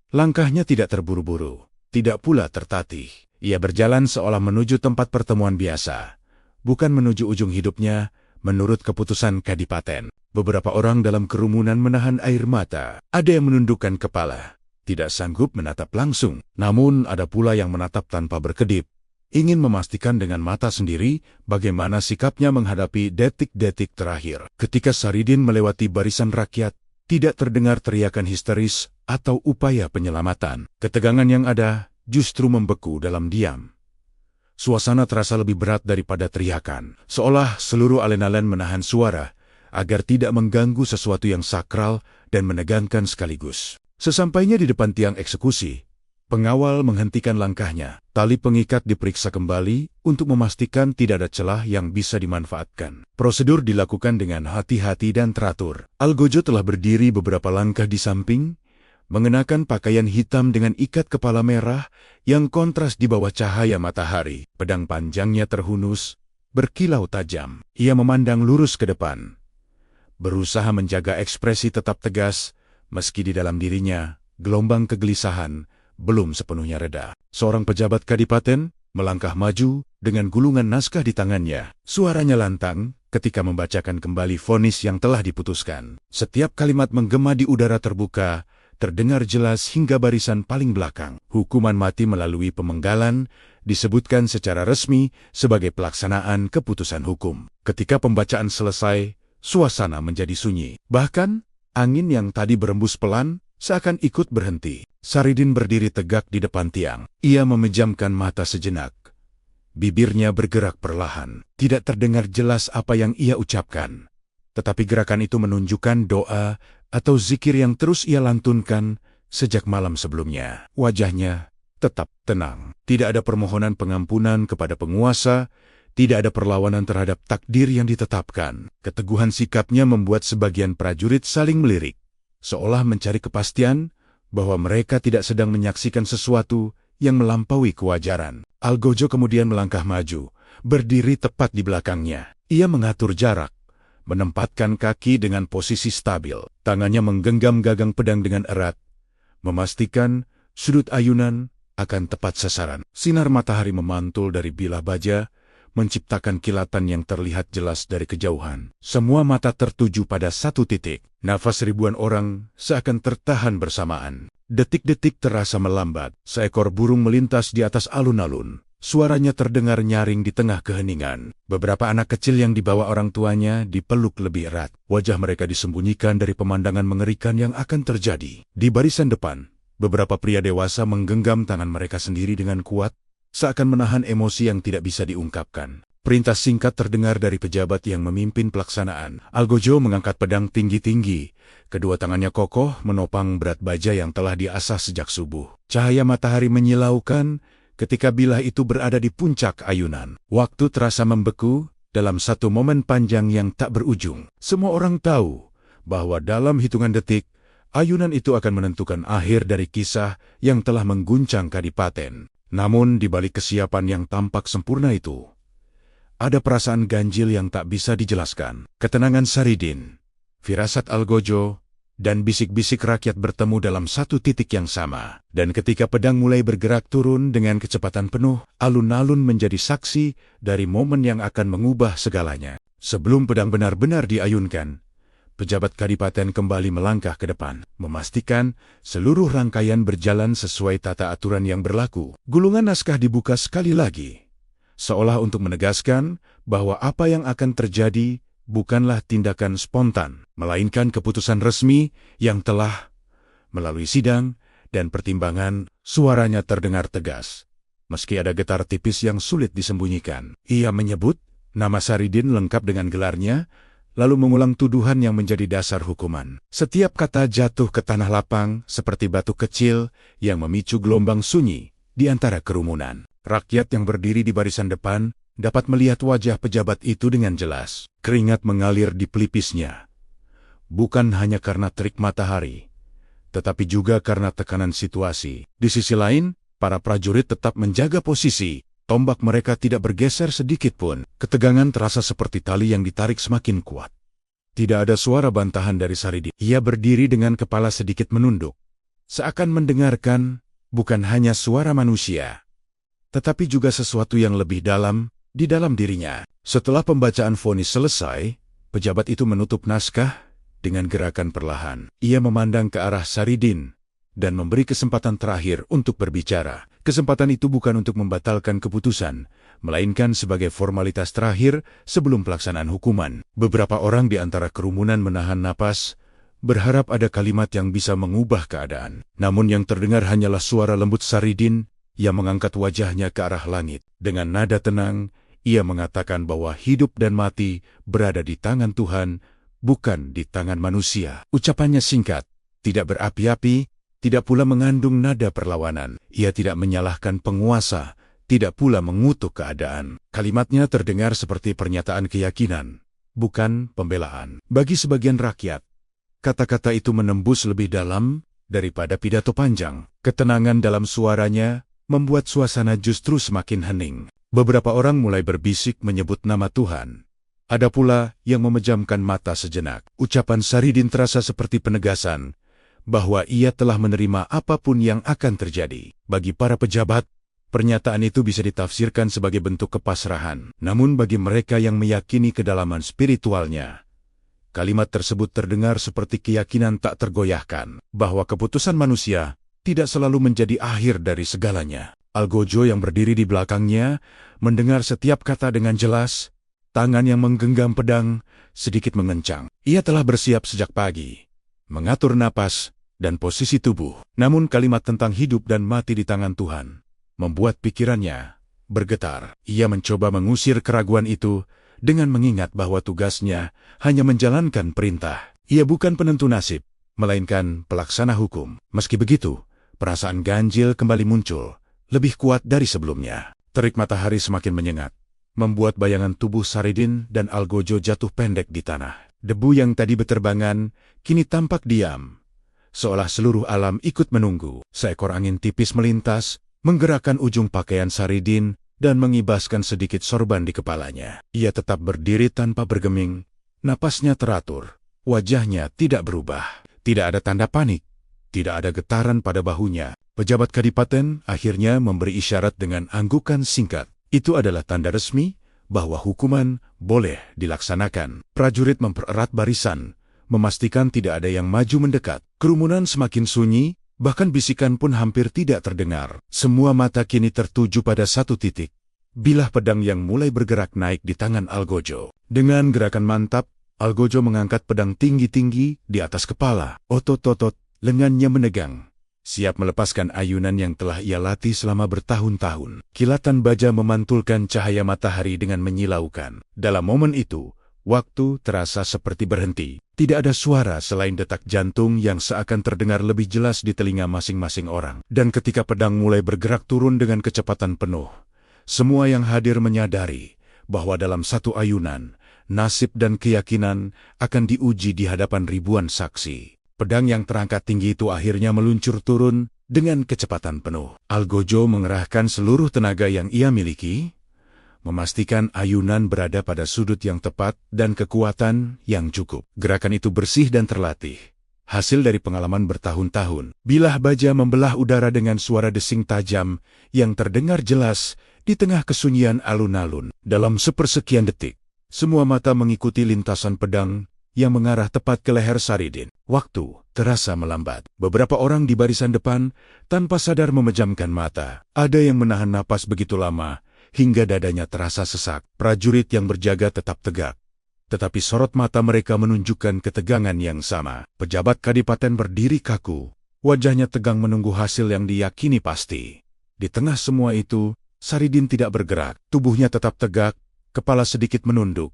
Langkahnya tidak terburu-buru, tidak pula tertatih. Ia berjalan seolah menuju tempat pertemuan biasa, bukan menuju ujung hidupnya, menurut keputusan Kadipaten. Beberapa orang dalam kerumunan menahan air mata. Ada yang menundukkan kepala, tidak sanggup menatap langsung. Namun ada pula yang menatap tanpa berkedip, ingin memastikan dengan mata sendiri bagaimana sikapnya menghadapi detik-detik terakhir. Ketika Saridin melewati barisan rakyat, tidak terdengar teriakan histeris atau upaya penyelamatan. Ketegangan yang ada justru membeku dalam diam. Suasana terasa lebih berat daripada teriakan, seolah seluruh alен-alен menahan suara agar tidak mengganggu sesuatu yang sakral dan menegangkan sekaligus. Sesampainya di depan tiang eksekusi, pengawal menghentikan langkahnya. Tali pengikat diperiksa kembali untuk memastikan tidak ada celah yang bisa dimanfaatkan. Prosedur dilakukan dengan hati-hati dan teratur. Algojo telah berdiri beberapa langkah di samping, mengenakan pakaian hitam dengan ikat kepala merah yang kontras di bawah cahaya matahari. Pedang panjangnya terhunus, berkilau tajam. Ia memandang lurus ke depan, berusaha menjaga ekspresi tetap tegas, meski di dalam dirinya gelombang kegelisahan belum sepenuhnya reda. Seorang pejabat Kadipaten melangkah maju dengan gulungan naskah di tangannya. Suaranya lantang ketika membacakan kembali vonis yang telah diputuskan. Setiap kalimat menggema di udara terbuka, terdengar jelas hingga barisan paling belakang. Hukuman mati melalui pemenggalan disebutkan secara resmi sebagai pelaksanaan keputusan hukum. Ketika pembacaan selesai, suasana menjadi sunyi. Bahkan, angin yang tadi berembus pelan seakan ikut berhenti. Saridin berdiri tegak di depan tiang. Ia memejamkan mata sejenak. Bibirnya bergerak perlahan. Tidak terdengar jelas apa yang ia ucapkan. Tetapi gerakan itu menunjukkan doa atau zikir yang terus ia lantunkan sejak malam sebelumnya. Wajahnya tetap tenang. Tidak ada permohonan pengampunan kepada penguasa, tidak ada perlawanan terhadap takdir yang ditetapkan. Keteguhan sikapnya membuat sebagian prajurit saling melirik, seolah mencari kepastian bahwa mereka tidak sedang menyaksikan sesuatu yang melampaui kewajaran. Algojo kemudian melangkah maju, berdiri tepat di belakangnya. Ia mengatur jarak, menempatkan kaki dengan posisi stabil. Tangannya menggenggam gagang pedang dengan erat, memastikan sudut ayunan akan tepat sasaran. Sinar matahari memantul dari bilah baja, menciptakan kilatan yang terlihat jelas dari kejauhan. Semua mata tertuju pada satu titik. Nafas ribuan orang seakan tertahan bersamaan. Detik-detik terasa melambat. Seekor burung melintas di atas alun-alun. Suaranya terdengar nyaring di tengah keheningan. Beberapa anak kecil yang dibawa orang tuanya dipeluk lebih erat. Wajah mereka disembunyikan dari pemandangan mengerikan yang akan terjadi. Di barisan depan, beberapa pria dewasa menggenggam tangan mereka sendiri dengan kuat, seakan menahan emosi yang tidak bisa diungkapkan. Perintah singkat terdengar dari pejabat yang memimpin pelaksanaan. Algojo mengangkat pedang tinggi-tinggi. Kedua tangannya kokoh menopang berat baja yang telah diasah sejak subuh. Cahaya matahari menyilaukan ketika bilah itu berada di puncak ayunan. Waktu terasa membeku dalam satu momen panjang yang tak berujung. Semua orang tahu bahwa dalam hitungan detik, ayunan itu akan menentukan akhir dari kisah yang telah mengguncang Kadipaten. Namun di balik kesiapan yang tampak sempurna itu, ada perasaan ganjil yang tak bisa dijelaskan. Ketenangan Saridin, firasat Algojo, dan bisik-bisik rakyat bertemu dalam satu titik yang sama. Dan ketika pedang mulai bergerak turun dengan kecepatan penuh, alun-alun menjadi saksi dari momen yang akan mengubah segalanya. Sebelum pedang benar-benar diayunkan, pejabat Kadipaten kembali melangkah ke depan, memastikan seluruh rangkaian berjalan sesuai tata aturan yang berlaku. Gulungan naskah dibuka sekali lagi, seolah untuk menegaskan bahwa apa yang akan terjadi bukanlah tindakan spontan, melainkan keputusan resmi yang telah melalui sidang dan pertimbangan. Suaranya terdengar tegas, meski ada getar tipis yang sulit disembunyikan. Ia menyebut nama Saridin lengkap dengan gelarnya, lalu mengulang tuduhan yang menjadi dasar hukuman. Setiap kata jatuh ke tanah lapang seperti batu kecil yang memicu gelombang sunyi di antara kerumunan. Rakyat yang berdiri di barisan depan dapat melihat wajah pejabat itu dengan jelas. Keringat mengalir di pelipisnya, bukan hanya karena terik matahari, tetapi juga karena tekanan situasi. Di sisi lain, para prajurit tetap menjaga posisi. Tombak mereka tidak bergeser sedikit pun. Ketegangan terasa seperti tali yang ditarik semakin kuat. Tidak ada suara bantahan dari Saridin. Ia berdiri dengan kepala sedikit menunduk, seakan mendengarkan bukan hanya suara manusia, tetapi juga sesuatu yang lebih dalam di dalam dirinya. Setelah pembacaan vonis selesai, pejabat itu menutup naskah dengan gerakan perlahan. Ia memandang ke arah Saridin dan memberi kesempatan terakhir untuk berbicara. Kesempatan itu bukan untuk membatalkan keputusan, melainkan sebagai formalitas terakhir sebelum pelaksanaan hukuman. Beberapa orang di antara kerumunan menahan napas, berharap ada kalimat yang bisa mengubah keadaan. Namun yang terdengar hanyalah suara lembut Saridin yang mengangkat wajahnya ke arah langit. Dengan nada tenang, ia mengatakan bahwa hidup dan mati berada di tangan Tuhan, bukan di tangan manusia. Ucapannya singkat, tidak berapi-api, tidak pula mengandung nada perlawanan. Ia tidak menyalahkan penguasa, tidak pula mengutuk keadaan. Kalimatnya terdengar seperti pernyataan keyakinan, bukan pembelaan. Bagi sebagian rakyat, kata-kata itu menembus lebih dalam daripada pidato panjang. Ketenangan dalam suaranya membuat suasana justru semakin hening. Beberapa orang mulai berbisik menyebut nama Tuhan. Ada pula yang memejamkan mata sejenak. Ucapan Saridin terasa seperti penegasan bahwa ia telah menerima apapun yang akan terjadi. Bagi para pejabat, pernyataan itu bisa ditafsirkan sebagai bentuk kepasrahan. Namun bagi mereka yang meyakini kedalaman spiritualnya, kalimat tersebut terdengar seperti keyakinan tak tergoyahkan bahwa keputusan manusia tidak selalu menjadi akhir dari segalanya. Algojo yang berdiri di belakangnya mendengar setiap kata dengan jelas. Tangan yang menggenggam pedang sedikit mengencang. Ia telah bersiap sejak pagi, mengatur napas dan posisi tubuh. Namun kalimat tentang hidup dan mati di tangan Tuhan membuat pikirannya bergetar. Ia mencoba mengusir keraguan itu dengan mengingat bahwa tugasnya hanya menjalankan perintah. Ia bukan penentu nasib, melainkan pelaksana hukum. Meski begitu, perasaan ganjil kembali muncul, lebih kuat dari sebelumnya. Terik matahari semakin menyengat, membuat bayangan tubuh Saridin dan Algojo jatuh pendek di tanah. Debu yang tadi beterbangan kini tampak diam, seolah seluruh alam ikut menunggu. Seekor angin tipis melintas, menggerakkan ujung pakaian Saridin dan mengibaskan sedikit sorban di kepalanya. Ia tetap berdiri tanpa bergeming, napasnya teratur, wajahnya tidak berubah. Tidak ada tanda panik, tidak ada getaran pada bahunya. Pejabat kadipaten akhirnya memberi isyarat dengan anggukan singkat. Itu adalah tanda resmi bahwa hukuman boleh dilaksanakan. Prajurit mempererat barisan, memastikan tidak ada yang maju mendekat. Kerumunan semakin sunyi, bahkan bisikan pun hampir tidak terdengar. Semua mata kini tertuju pada satu titik, bilah pedang yang mulai bergerak naik di tangan Algojo. Dengan gerakan mantap, Algojo mengangkat pedang tinggi-tinggi di atas kepala. Otot-otot lengannya menegang, siap melepaskan ayunan yang telah ia latih selama bertahun-tahun. Kilatan baja memantulkan cahaya matahari dengan menyilaukan. Dalam momen itu, waktu terasa seperti berhenti. Tidak ada suara selain detak jantung yang seakan terdengar lebih jelas di telinga masing-masing orang. Dan ketika pedang mulai bergerak turun dengan kecepatan penuh, semua yang hadir menyadari bahwa dalam satu ayunan, nasib dan keyakinan akan diuji di hadapan ribuan saksi. Pedang yang terangkat tinggi itu akhirnya meluncur turun dengan kecepatan penuh. Algojo mengerahkan seluruh tenaga yang ia miliki, memastikan ayunan berada pada sudut yang tepat dan kekuatan yang cukup. Gerakan itu bersih dan terlatih, hasil dari pengalaman bertahun-tahun. Bilah baja membelah udara dengan suara desing tajam yang terdengar jelas di tengah kesunyian alun-alun. Dalam sepersekian detik, semua mata mengikuti lintasan pedang yang mengarah tepat ke leher Saridin. Waktu terasa melambat. Beberapa orang di barisan depan tanpa sadar memejamkan mata. Ada yang menahan napas begitu lama hingga dadanya terasa sesak. Prajurit yang berjaga tetap tegak, tetapi sorot mata mereka menunjukkan ketegangan yang sama. Pejabat kadipaten berdiri kaku, wajahnya tegang menunggu hasil yang diyakini pasti. Di tengah semua itu, Saridin tidak bergerak. Tubuhnya tetap tegak, kepala sedikit menunduk.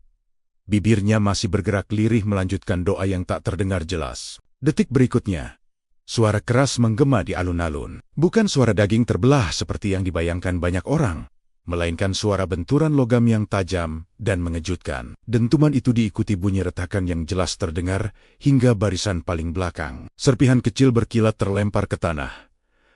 Bibirnya masih bergerak lirih melanjutkan doa yang tak terdengar jelas. Detik berikutnya, suara keras menggema di alun-alun. Bukan suara daging terbelah seperti yang dibayangkan banyak orang, melainkan suara benturan logam yang tajam dan mengejutkan. Dentuman itu diikuti bunyi retakan yang jelas terdengar hingga barisan paling belakang. Serpihan kecil berkilat terlempar ke tanah,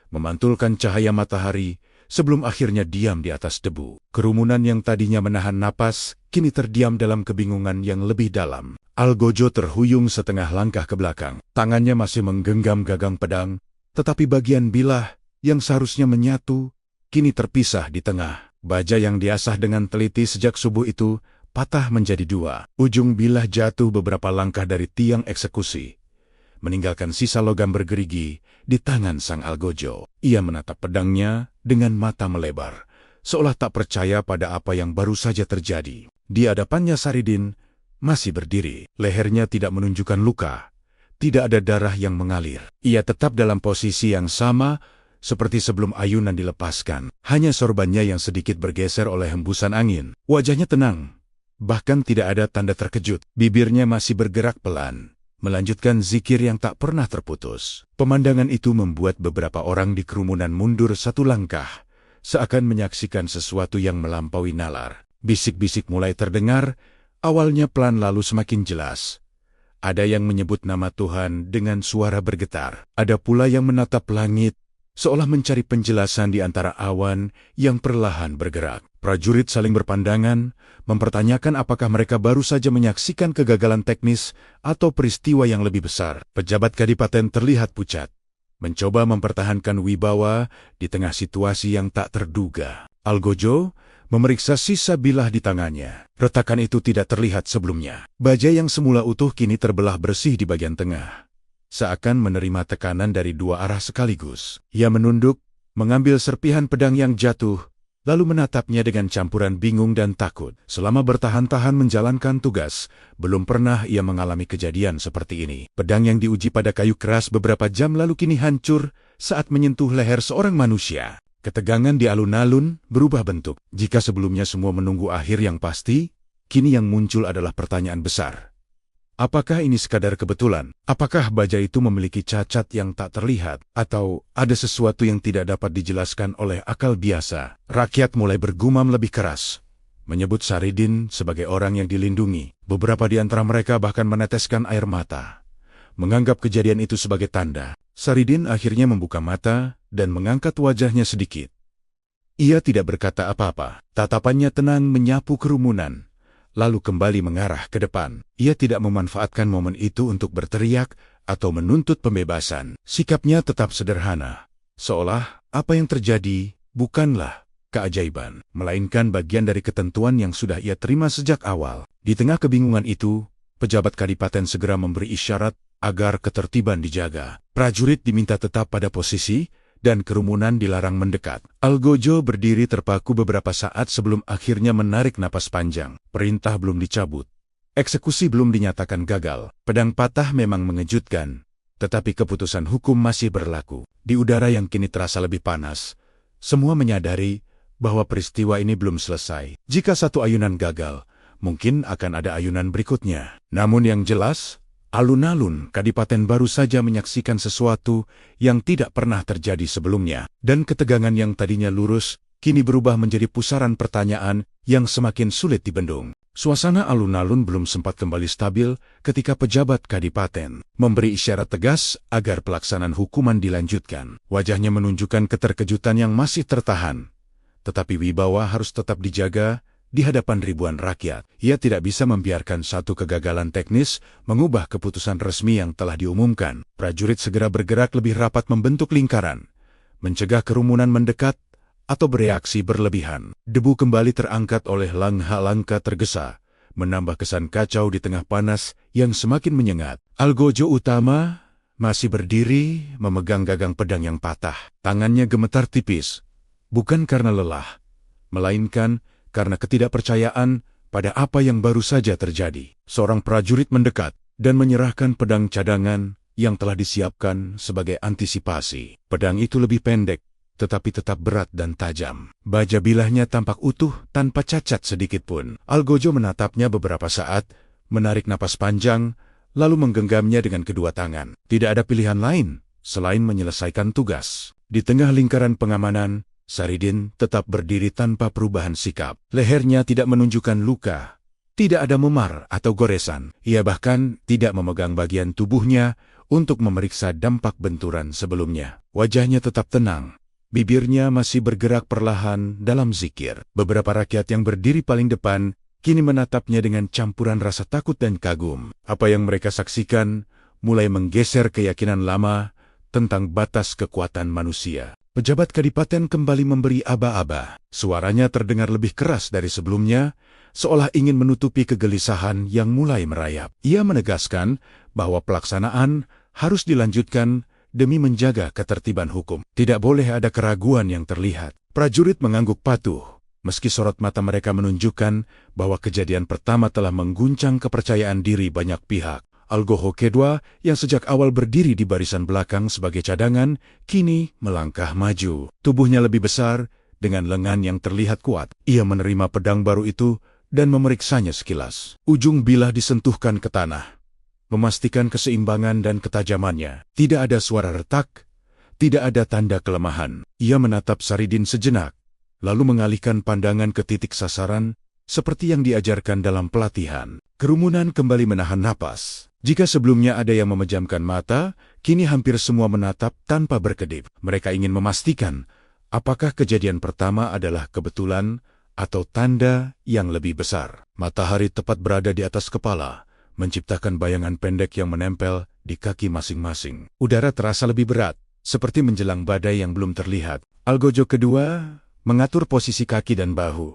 memantulkan cahaya matahari sebelum akhirnya diam di atas debu. Kerumunan yang tadinya menahan napas kini terdiam dalam kebingungan yang lebih dalam. Algojo terhuyung setengah langkah ke belakang. Tangannya masih menggenggam gagang pedang, tetapi bagian bilah yang seharusnya menyatu, kini terpisah di tengah. Baja yang diasah dengan teliti sejak subuh itu patah menjadi dua. Ujung bilah jatuh beberapa langkah dari tiang eksekusi, meninggalkan sisa logam bergerigi di tangan sang Algojo. Ia menatap pedangnya dengan mata melebar, seolah tak percaya pada apa yang baru saja terjadi. Di hadapannya Saridin masih berdiri. Lehernya tidak menunjukkan luka, tidak ada darah yang mengalir. Ia tetap dalam posisi yang sama seperti sebelum ayunan dilepaskan. Hanya sorbannya yang sedikit bergeser oleh hembusan angin. Wajahnya tenang, bahkan tidak ada tanda terkejut. Bibirnya masih bergerak pelan, melanjutkan zikir yang tak pernah terputus. Pemandangan itu membuat beberapa orang di kerumunan mundur satu langkah, seakan menyaksikan sesuatu yang melampaui nalar. Bisik-bisik mulai terdengar, awalnya pelan lalu semakin jelas. Ada yang menyebut nama Tuhan dengan suara bergetar. Ada pula yang menatap langit, seolah mencari penjelasan di antara awan yang perlahan bergerak. Prajurit saling berpandangan, mempertanyakan apakah mereka baru saja menyaksikan kegagalan teknis atau peristiwa yang lebih besar. Pejabat kadipaten terlihat pucat, mencoba mempertahankan wibawa di tengah situasi yang tak terduga. Algojo memeriksa sisa bilah di tangannya. Retakan itu tidak terlihat sebelumnya. Baja yang semula utuh kini terbelah bersih di bagian tengah, seakan menerima tekanan dari dua arah sekaligus. Ia menunduk, mengambil serpihan pedang yang jatuh, lalu menatapnya dengan campuran bingung dan takut. Selama bertahan-tahan menjalankan tugas, belum pernah ia mengalami kejadian seperti ini. Pedang yang diuji pada kayu keras beberapa jam lalu kini hancur saat menyentuh leher seorang manusia. Ketegangan di alun-alun berubah bentuk. Jika sebelumnya semua menunggu akhir yang pasti, kini yang muncul adalah pertanyaan besar. Apakah ini sekadar kebetulan? Apakah baja itu memiliki cacat yang tak terlihat? Atau ada sesuatu yang tidak dapat dijelaskan oleh akal biasa? Rakyat mulai bergumam lebih keras, menyebut Saridin sebagai orang yang dilindungi. Beberapa di antara mereka bahkan meneteskan air mata, menganggap kejadian itu sebagai tanda. Saridin akhirnya membuka mata dan mengangkat wajahnya sedikit. Ia tidak berkata apa-apa. Tatapannya tenang menyapu kerumunan, lalu kembali mengarah ke depan. Ia tidak memanfaatkan momen itu untuk berteriak atau menuntut pembebasan. Sikapnya tetap sederhana, seolah apa yang terjadi bukanlah keajaiban, melainkan bagian dari ketentuan yang sudah ia terima sejak awal. Di tengah kebingungan itu, pejabat kadipaten segera memberi isyarat agar ketertiban dijaga. Prajurit diminta tetap pada posisi, dan kerumunan dilarang mendekat. Algojo berdiri terpaku beberapa saat sebelum akhirnya menarik napas panjang. Perintah belum dicabut, eksekusi belum dinyatakan gagal. Pedang patah memang mengejutkan, tetapi keputusan hukum masih berlaku. Di udara yang kini terasa lebih panas, semua menyadari bahwa peristiwa ini belum selesai. Jika satu ayunan gagal, mungkin akan ada ayunan berikutnya. Namun yang jelas, alun-alun kadipaten baru saja menyaksikan sesuatu yang tidak pernah terjadi sebelumnya, dan ketegangan yang tadinya lurus kini berubah menjadi pusaran pertanyaan yang semakin sulit dibendung. Suasana alun-alun belum sempat kembali stabil ketika pejabat kadipaten memberi isyarat tegas agar pelaksanaan hukuman dilanjutkan. Wajahnya menunjukkan keterkejutan yang masih tertahan, tetapi wibawa harus tetap dijaga di hadapan ribuan rakyat. Ia tidak bisa membiarkan satu kegagalan teknis mengubah keputusan resmi yang telah diumumkan. Prajurit segera bergerak lebih rapat membentuk lingkaran, mencegah kerumunan mendekat atau bereaksi berlebihan. Debu kembali terangkat oleh langkah-langkah tergesa, menambah kesan kacau di tengah panas yang semakin menyengat. Algojo utama masih berdiri memegang gagang pedang yang patah. Tangannya gemetar tipis, bukan karena lelah, melainkan karena ketidakpercayaan pada apa yang baru saja terjadi. Seorang prajurit mendekat dan menyerahkan pedang cadangan yang telah disiapkan sebagai antisipasi. Pedang itu lebih pendek, tetapi tetap berat dan tajam. Baja bilahnya tampak utuh tanpa cacat sedikit pun. Algojo menatapnya beberapa saat, menarik napas panjang, lalu menggenggamnya dengan kedua tangan. Tidak ada pilihan lain selain menyelesaikan tugas. Di tengah lingkaran pengamanan, Saridin tetap berdiri tanpa perubahan sikap. Lehernya tidak menunjukkan luka, tidak ada memar atau goresan. Ia bahkan tidak memegang bagian tubuhnya untuk memeriksa dampak benturan sebelumnya. Wajahnya tetap tenang, bibirnya masih bergerak perlahan dalam zikir. Beberapa rakyat yang berdiri paling depan kini menatapnya dengan campuran rasa takut dan kagum. Apa yang mereka saksikan mulai menggeser keyakinan lama tentang batas kekuatan manusia. Pejabat kadipaten kembali memberi aba-aba. Suaranya terdengar lebih keras dari sebelumnya, seolah ingin menutupi kegelisahan yang mulai merayap. Ia menegaskan bahwa pelaksanaan harus dilanjutkan demi menjaga ketertiban hukum. Tidak boleh ada keraguan yang terlihat. Prajurit mengangguk patuh, meski sorot mata mereka menunjukkan bahwa kejadian pertama telah mengguncang kepercayaan diri banyak pihak. Algojo kedua yang sejak awal berdiri di barisan belakang sebagai cadangan, kini melangkah maju. Tubuhnya lebih besar, dengan lengan yang terlihat kuat. Ia menerima pedang baru itu dan memeriksanya sekilas. Ujung bilah disentuhkan ke tanah, memastikan keseimbangan dan ketajamannya. Tidak ada suara retak, tidak ada tanda kelemahan. Ia menatap Saridin sejenak, lalu mengalihkan pandangan ke titik sasaran, seperti yang diajarkan dalam pelatihan. Kerumunan kembali menahan napas. Jika sebelumnya ada yang memejamkan mata, kini hampir semua menatap tanpa berkedip. Mereka ingin memastikan apakah kejadian pertama adalah kebetulan atau tanda yang lebih besar. Matahari tepat berada di atas kepala, menciptakan bayangan pendek yang menempel di kaki masing-masing. Udara terasa lebih berat, seperti menjelang badai yang belum terlihat. Algojo kedua mengatur posisi kaki dan bahu,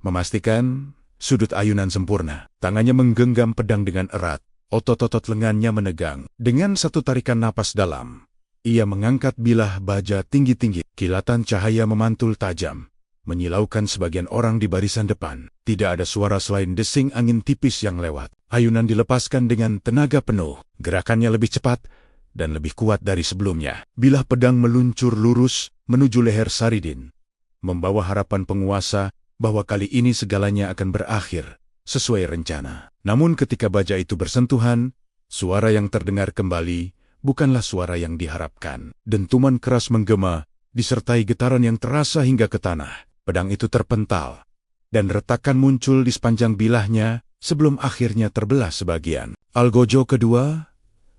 memastikan sudut ayunan sempurna. Tangannya menggenggam pedang dengan erat. Otot-otot lengannya menegang. Dengan satu tarikan napas dalam, ia mengangkat bilah baja tinggi-tinggi. Kilatan cahaya memantul tajam, menyilaukan sebagian orang di barisan depan. Tidak ada suara selain desing angin tipis yang lewat. Ayunan dilepaskan dengan tenaga penuh. Gerakannya lebih cepat dan lebih kuat dari sebelumnya. Bilah pedang meluncur lurus menuju leher Saridin, membawa harapan penguasa bahwa kali ini segalanya akan berakhir sesuai rencana. Namun ketika baja itu bersentuhan, suara yang terdengar kembali bukanlah suara yang diharapkan. Dentuman keras menggema, disertai getaran yang terasa hingga ke tanah. Pedang itu terpental, dan retakan muncul di sepanjang bilahnya sebelum akhirnya terbelah sebagian. Algojo kedua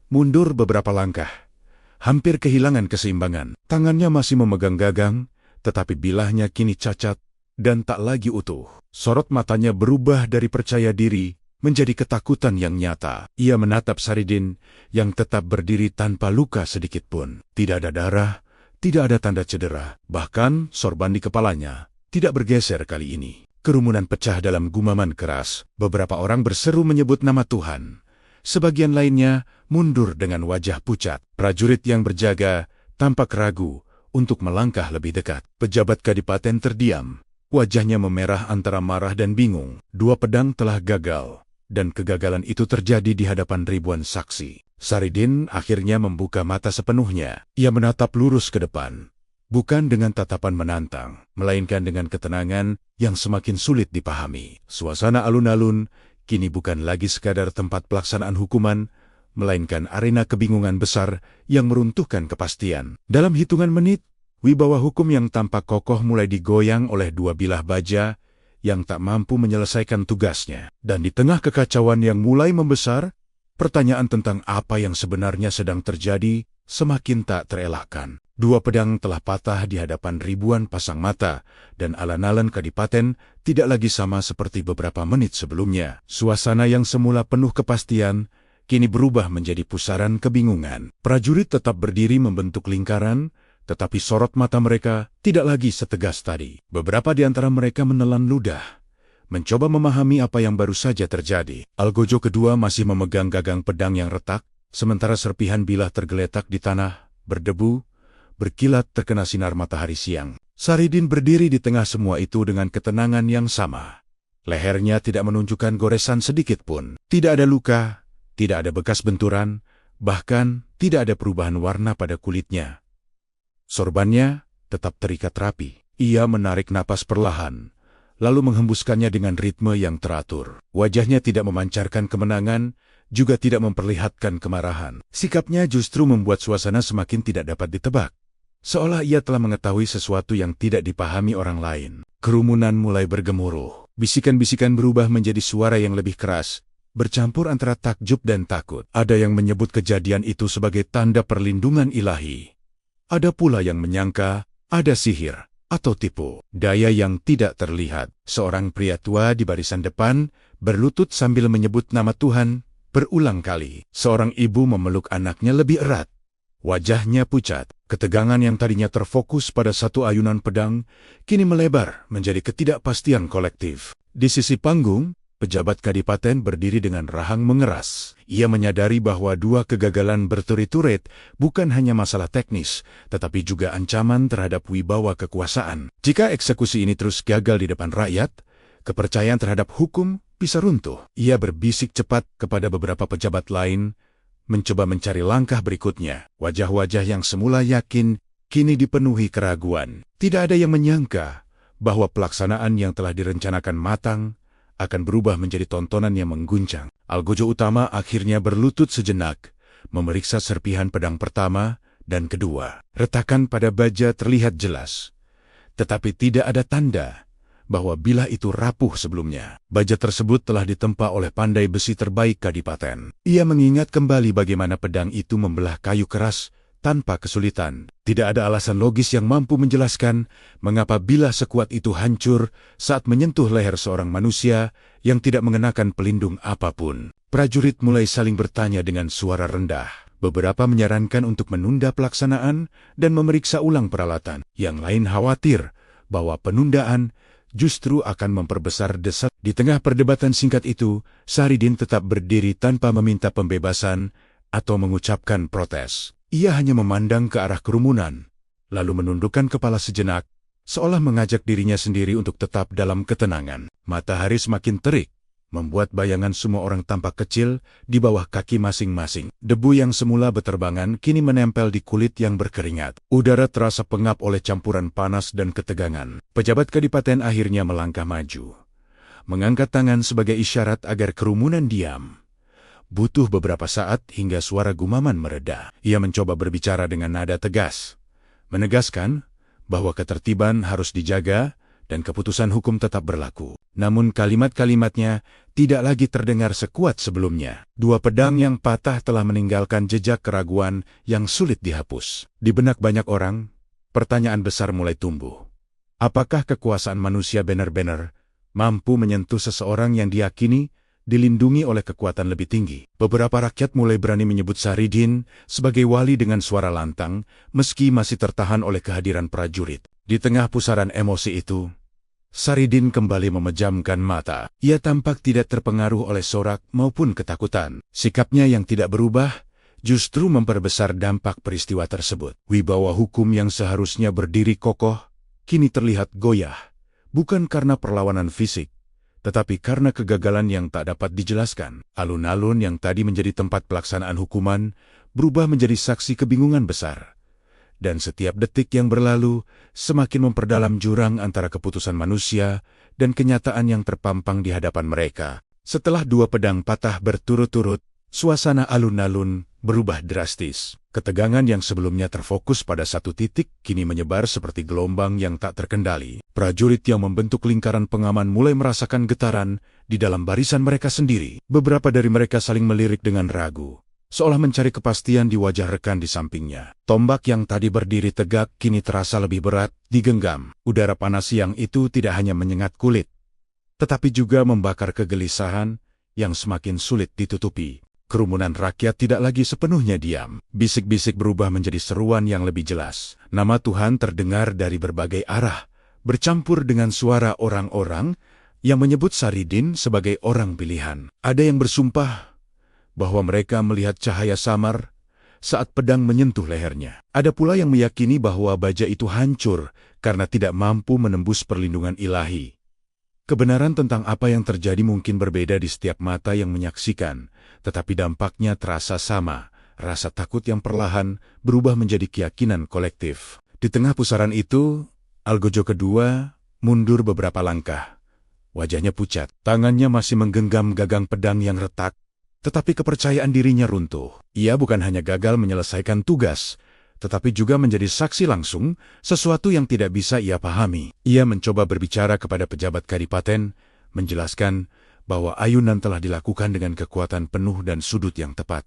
mundur beberapa langkah, hampir kehilangan keseimbangan. Tangannya masih memegang gagang, tetapi bilahnya kini cacat dan tak lagi utuh. Sorot matanya berubah dari percaya diri menjadi ketakutan yang nyata. Ia menatap Saridin yang tetap berdiri tanpa luka sedikit pun. Tidak ada darah, tidak ada tanda cedera. Bahkan sorban di kepalanya tidak bergeser kali ini. Kerumunan pecah dalam gumaman keras. Beberapa orang berseru menyebut nama Tuhan. Sebagian lainnya mundur dengan wajah pucat. Prajurit yang berjaga tampak ragu untuk melangkah lebih dekat. Pejabat kadipaten terdiam. Wajahnya memerah antara marah dan bingung. Dua pedang telah gagal, dan kegagalan itu terjadi di hadapan ribuan saksi. Saridin akhirnya membuka mata sepenuhnya. Ia menatap lurus ke depan, bukan dengan tatapan menantang, melainkan dengan ketenangan yang semakin sulit dipahami. Suasana alun-alun kini bukan lagi sekadar tempat pelaksanaan hukuman, melainkan arena kebingungan besar yang meruntuhkan kepastian. Dalam hitungan menit, wibawa hukum yang tampak kokoh mulai digoyang oleh dua bilah baja yang tak mampu menyelesaikan tugasnya. Dan di tengah kekacauan yang mulai membesar, pertanyaan tentang apa yang sebenarnya sedang terjadi semakin tak terelakkan. Dua pedang telah patah di hadapan ribuan pasang mata, dan alun-alun kadipaten tidak lagi sama seperti beberapa menit sebelumnya. Suasana yang semula penuh kepastian kini berubah menjadi pusaran kebingungan. Prajurit tetap berdiri membentuk lingkaran, tetapi sorot mata mereka tidak lagi setegas tadi. Beberapa di antara mereka menelan ludah, mencoba memahami apa yang baru saja terjadi. Algojo kedua masih memegang gagang pedang yang retak, sementara serpihan bilah tergeletak di tanah, berdebu, berkilat terkena sinar matahari siang. Saridin berdiri di tengah semua itu dengan ketenangan yang sama. Lehernya tidak menunjukkan goresan sedikit pun. Tidak ada luka, tidak ada bekas benturan, bahkan tidak ada perubahan warna pada kulitnya. Sorbannya tetap terikat rapi. Ia menarik napas perlahan, lalu menghembuskannya dengan ritme yang teratur. Wajahnya tidak memancarkan kemenangan, juga tidak memperlihatkan kemarahan. Sikapnya justru membuat suasana semakin tidak dapat ditebak, seolah ia telah mengetahui sesuatu yang tidak dipahami orang lain. Kerumunan mulai bergemuruh. Bisikan-bisikan berubah menjadi suara yang lebih keras, bercampur antara takjub dan takut. Ada yang menyebut kejadian itu sebagai tanda perlindungan ilahi. Ada pula yang menyangka ada sihir. atau tipu. Daya yang tidak terlihat. Seorang pria tua di barisan depan berlutut sambil menyebut nama Tuhan berulang kali. Seorang ibu memeluk anaknya lebih erat. Wajahnya pucat. Ketegangan yang tadinya terfokus pada satu ayunan pedang, kini melebar menjadi ketidakpastian kolektif. Di sisi panggung, pejabat kadipaten berdiri dengan rahang mengeras. Ia menyadari bahwa dua kegagalan berturut-turut bukan hanya masalah teknis, tetapi juga ancaman terhadap wibawa kekuasaan. Jika eksekusi ini terus gagal di depan rakyat, kepercayaan terhadap hukum bisa runtuh. Ia berbisik cepat kepada beberapa pejabat lain, mencoba mencari langkah berikutnya. Wajah-wajah yang semula yakin kini dipenuhi keraguan. Tidak ada yang menyangka bahwa pelaksanaan yang telah direncanakan matang akan berubah menjadi tontonan yang mengguncang. Algojo utama akhirnya berlutut sejenak, memeriksa serpihan pedang pertama dan kedua. Retakan pada baja terlihat jelas, tetapi tidak ada tanda bahwa bilah itu rapuh sebelumnya. Baja tersebut telah ditempa oleh pandai besi terbaik kadipaten. Ia mengingat kembali bagaimana pedang itu membelah kayu keras tanpa kesulitan. Tidak ada alasan logis yang mampu menjelaskan mengapa bilah sekuat itu hancur saat menyentuh leher seorang manusia yang tidak mengenakan pelindung apapun. Prajurit mulai saling bertanya dengan suara rendah. Beberapa menyarankan untuk menunda pelaksanaan dan memeriksa ulang peralatan. Yang lain khawatir bahwa penundaan justru akan memperbesar desak. Di tengah perdebatan singkat itu, Saridin tetap berdiri tanpa meminta pembebasan atau mengucapkan protes. Ia hanya memandang ke arah kerumunan, lalu menundukkan kepala sejenak, seolah mengajak dirinya sendiri untuk tetap dalam ketenangan. Matahari semakin terik, membuat bayangan semua orang tampak kecil di bawah kaki masing-masing. Debu yang semula beterbangan kini menempel di kulit yang berkeringat. Udara terasa pengap oleh campuran panas dan ketegangan. Pejabat kadipaten akhirnya melangkah maju, mengangkat tangan sebagai isyarat agar kerumunan diam. Butuh beberapa saat hingga suara gumaman mereda. Ia mencoba berbicara dengan nada tegas, menegaskan bahwa ketertiban harus dijaga dan keputusan hukum tetap berlaku. Namun kalimat-kalimatnya tidak lagi terdengar sekuat sebelumnya. Dua pedang yang patah telah meninggalkan jejak keraguan yang sulit dihapus. Di benak banyak orang, pertanyaan besar mulai tumbuh. Apakah kekuasaan manusia benar-benar mampu menyentuh seseorang yang diyakini dilindungi oleh kekuatan lebih tinggi? Beberapa rakyat mulai berani menyebut Saridin sebagai wali dengan suara lantang, meski masih tertahan oleh kehadiran prajurit. Di tengah pusaran emosi itu, Saridin kembali memejamkan mata. Ia tampak tidak terpengaruh oleh sorak maupun ketakutan. Sikapnya yang tidak berubah justru memperbesar dampak peristiwa tersebut. Wibawa hukum yang seharusnya berdiri kokoh, kini terlihat goyah, bukan karena perlawanan fisik, tetapi karena kegagalan yang tak dapat dijelaskan. Alun-alun yang tadi menjadi tempat pelaksanaan hukuman berubah menjadi saksi kebingungan besar. Dan setiap detik yang berlalu semakin memperdalam jurang antara keputusan manusia dan kenyataan yang terpampang di hadapan mereka. Setelah dua pedang patah berturut-turut, suasana alun-alun berubah drastis. Ketegangan yang sebelumnya terfokus pada satu titik kini menyebar seperti gelombang yang tak terkendali. Prajurit yang membentuk lingkaran pengaman mulai merasakan getaran di dalam barisan mereka sendiri. Beberapa dari mereka saling melirik dengan ragu, seolah mencari kepastian di wajah rekan di sampingnya. Tombak yang tadi berdiri tegak kini terasa lebih berat digenggam. Udara panas yang itu tidak hanya menyengat kulit, tetapi juga membakar kegelisahan yang semakin sulit ditutupi. Kerumunan rakyat tidak lagi sepenuhnya diam. Bisik-bisik berubah menjadi seruan yang lebih jelas. Nama Tuhan terdengar dari berbagai arah, bercampur dengan suara orang-orang yang menyebut Saridin sebagai orang pilihan. Ada yang bersumpah bahwa mereka melihat cahaya samar saat pedang menyentuh lehernya. Ada pula yang meyakini bahwa baja itu hancur karena tidak mampu menembus perlindungan ilahi. Kebenaran tentang apa yang terjadi mungkin berbeda di setiap mata yang menyaksikan, tetapi dampaknya terasa sama. Rasa takut yang perlahan berubah menjadi keyakinan kolektif. Di tengah pusaran itu, Algojo kedua mundur beberapa langkah. Wajahnya pucat, tangannya masih menggenggam gagang pedang yang retak, tetapi kepercayaan dirinya runtuh. Ia bukan hanya gagal menyelesaikan tugas, tetapi juga menjadi saksi langsung sesuatu yang tidak bisa ia pahami. Ia mencoba berbicara kepada pejabat kadipaten, menjelaskan bahwa ayunan telah dilakukan dengan kekuatan penuh dan sudut yang tepat.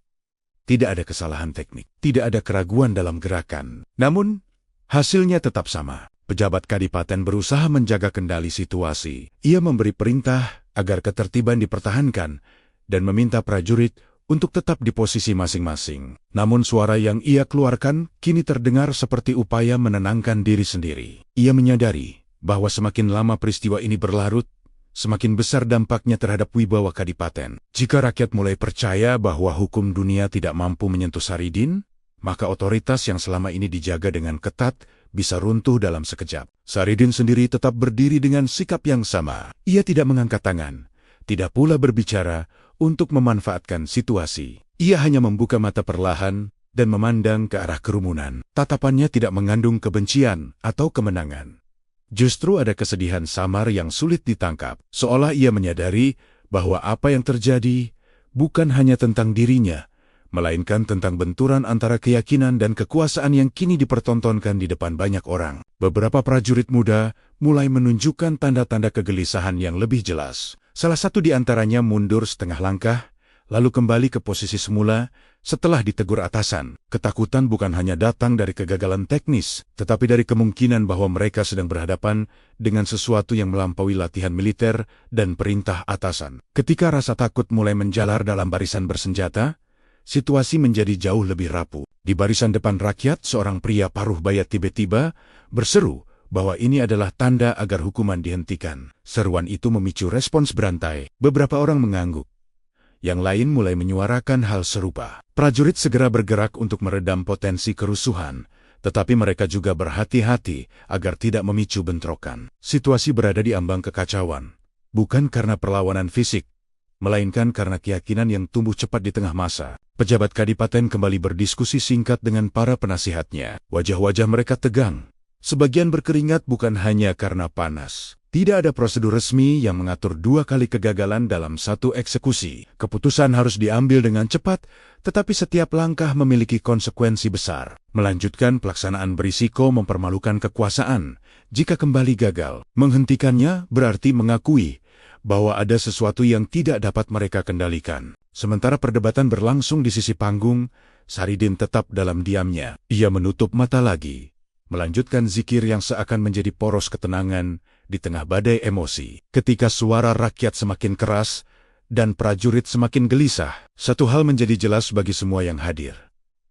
Tidak ada kesalahan teknik, tidak ada keraguan dalam gerakan. Namun, hasilnya tetap sama. Pejabat kadipaten berusaha menjaga kendali situasi. Ia memberi perintah agar ketertiban dipertahankan dan meminta prajurit untuk tetap di posisi masing-masing. Namun suara yang ia keluarkan kini terdengar seperti upaya menenangkan diri sendiri. Ia menyadari bahwa semakin lama peristiwa ini berlarut, semakin besar dampaknya terhadap wibawa kadipaten. Jika rakyat mulai percaya bahwa hukum dunia tidak mampu menyentuh Saridin, maka otoritas yang selama ini dijaga dengan ketat bisa runtuh dalam sekejap. Saridin sendiri tetap berdiri dengan sikap yang sama. Ia tidak mengangkat tangan, tidak pula berbicara untuk memanfaatkan situasi. Ia hanya membuka mata perlahan dan memandang ke arah kerumunan. Tatapannya tidak mengandung kebencian atau kemenangan. Justru ada kesedihan samar yang sulit ditangkap, seolah ia menyadari bahwa apa yang terjadi bukan hanya tentang dirinya, melainkan tentang benturan antara keyakinan dan kekuasaan yang kini dipertontonkan di depan banyak orang. Beberapa prajurit muda mulai menunjukkan tanda-tanda kegelisahan yang lebih jelas. Salah satu di antaranya mundur setengah langkah, lalu kembali ke posisi semula setelah ditegur atasan. Ketakutan bukan hanya datang dari kegagalan teknis, tetapi dari kemungkinan bahwa mereka sedang berhadapan dengan sesuatu yang melampaui latihan militer dan perintah atasan. Ketika rasa takut mulai menjalar dalam barisan bersenjata, situasi menjadi jauh lebih rapuh. Di barisan depan rakyat, seorang pria paruh baya tiba-tiba berseru bahwa ini adalah tanda agar hukuman dihentikan. Seruan itu memicu respons berantai. Beberapa orang mengangguk. Yang lain mulai menyuarakan hal serupa. Prajurit segera bergerak untuk meredam potensi kerusuhan, tetapi mereka juga berhati-hati agar tidak memicu bentrokan. Situasi berada di ambang kekacauan, bukan karena perlawanan fisik, melainkan karena keyakinan yang tumbuh cepat di tengah massa. Pejabat kadipaten kembali berdiskusi singkat dengan para penasihatnya. Wajah-wajah mereka tegang. Sebagian berkeringat bukan hanya karena panas. Tidak ada prosedur resmi yang mengatur 2 kali kegagalan dalam satu eksekusi. Keputusan harus diambil dengan cepat, tetapi setiap langkah memiliki konsekuensi besar. Melanjutkan pelaksanaan berisiko mempermalukan kekuasaan. Jika kembali gagal, menghentikannya berarti mengakui bahwa ada sesuatu yang tidak dapat mereka kendalikan. Sementara perdebatan berlangsung di sisi panggung, Saridin tetap dalam diamnya. Ia menutup mata lagi, melanjutkan zikir yang seakan menjadi poros ketenangan di tengah badai emosi. Ketika suara rakyat semakin keras dan prajurit semakin gelisah, satu hal menjadi jelas bagi semua yang hadir.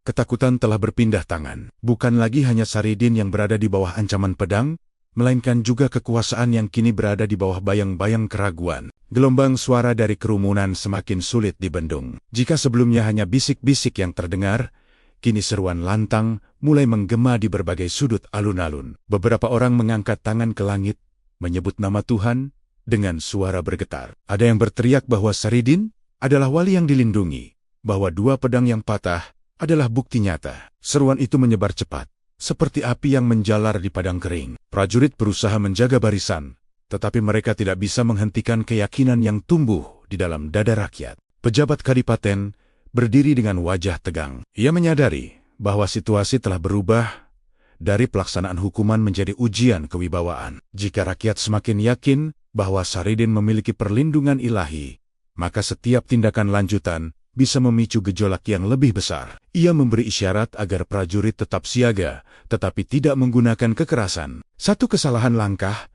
Ketakutan telah berpindah tangan. Bukan lagi hanya Saridin yang berada di bawah ancaman pedang, melainkan juga kekuasaan yang kini berada di bawah bayang-bayang keraguan. Gelombang suara dari kerumunan semakin sulit dibendung. Jika sebelumnya hanya bisik-bisik yang terdengar, kini seruan lantang mulai menggema di berbagai sudut alun-alun. Beberapa orang mengangkat tangan ke langit, menyebut nama Tuhan dengan suara bergetar. Ada yang berteriak bahwa Saridin adalah wali yang dilindungi, bahwa 2 pedang yang patah adalah bukti nyata. Seruan itu menyebar cepat, seperti api yang menjalar di padang kering. Prajurit berusaha menjaga barisan, tetapi mereka tidak bisa menghentikan keyakinan yang tumbuh di dalam dada rakyat. Pejabat kadipaten berdiri dengan wajah tegang. Ia menyadari bahwa situasi telah berubah dari pelaksanaan hukuman menjadi ujian kewibawaan. Jika rakyat semakin yakin bahwa Saridin memiliki perlindungan ilahi, maka setiap tindakan lanjutan bisa memicu gejolak yang lebih besar. Ia memberi isyarat agar prajurit tetap siaga, tetapi tidak menggunakan kekerasan. Satu kesalahan langkah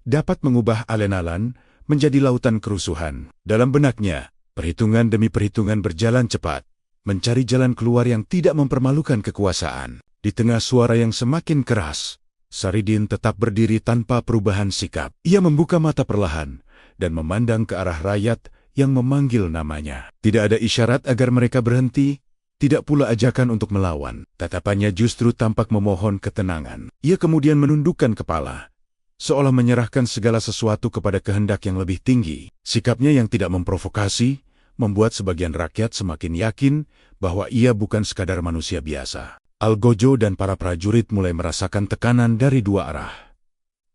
dapat mengubah alun-alun menjadi lautan kerusuhan. Dalam benaknya, perhitungan demi perhitungan berjalan cepat, mencari jalan keluar yang tidak mempermalukan kekuasaan. Di tengah suara yang semakin keras, Saridin tetap berdiri tanpa perubahan sikap. Ia membuka mata perlahan dan memandang ke arah rakyat yang memanggil namanya. Tidak ada isyarat agar mereka berhenti, tidak pula ajakan untuk melawan. Tatapannya justru tampak memohon ketenangan. Ia kemudian menundukkan kepala, seolah menyerahkan segala sesuatu kepada kehendak yang lebih tinggi. Sikapnya yang tidak memprovokasi membuat sebagian rakyat semakin yakin bahwa ia bukan sekadar manusia biasa. Algojo dan para prajurit mulai merasakan tekanan dari 2 arah.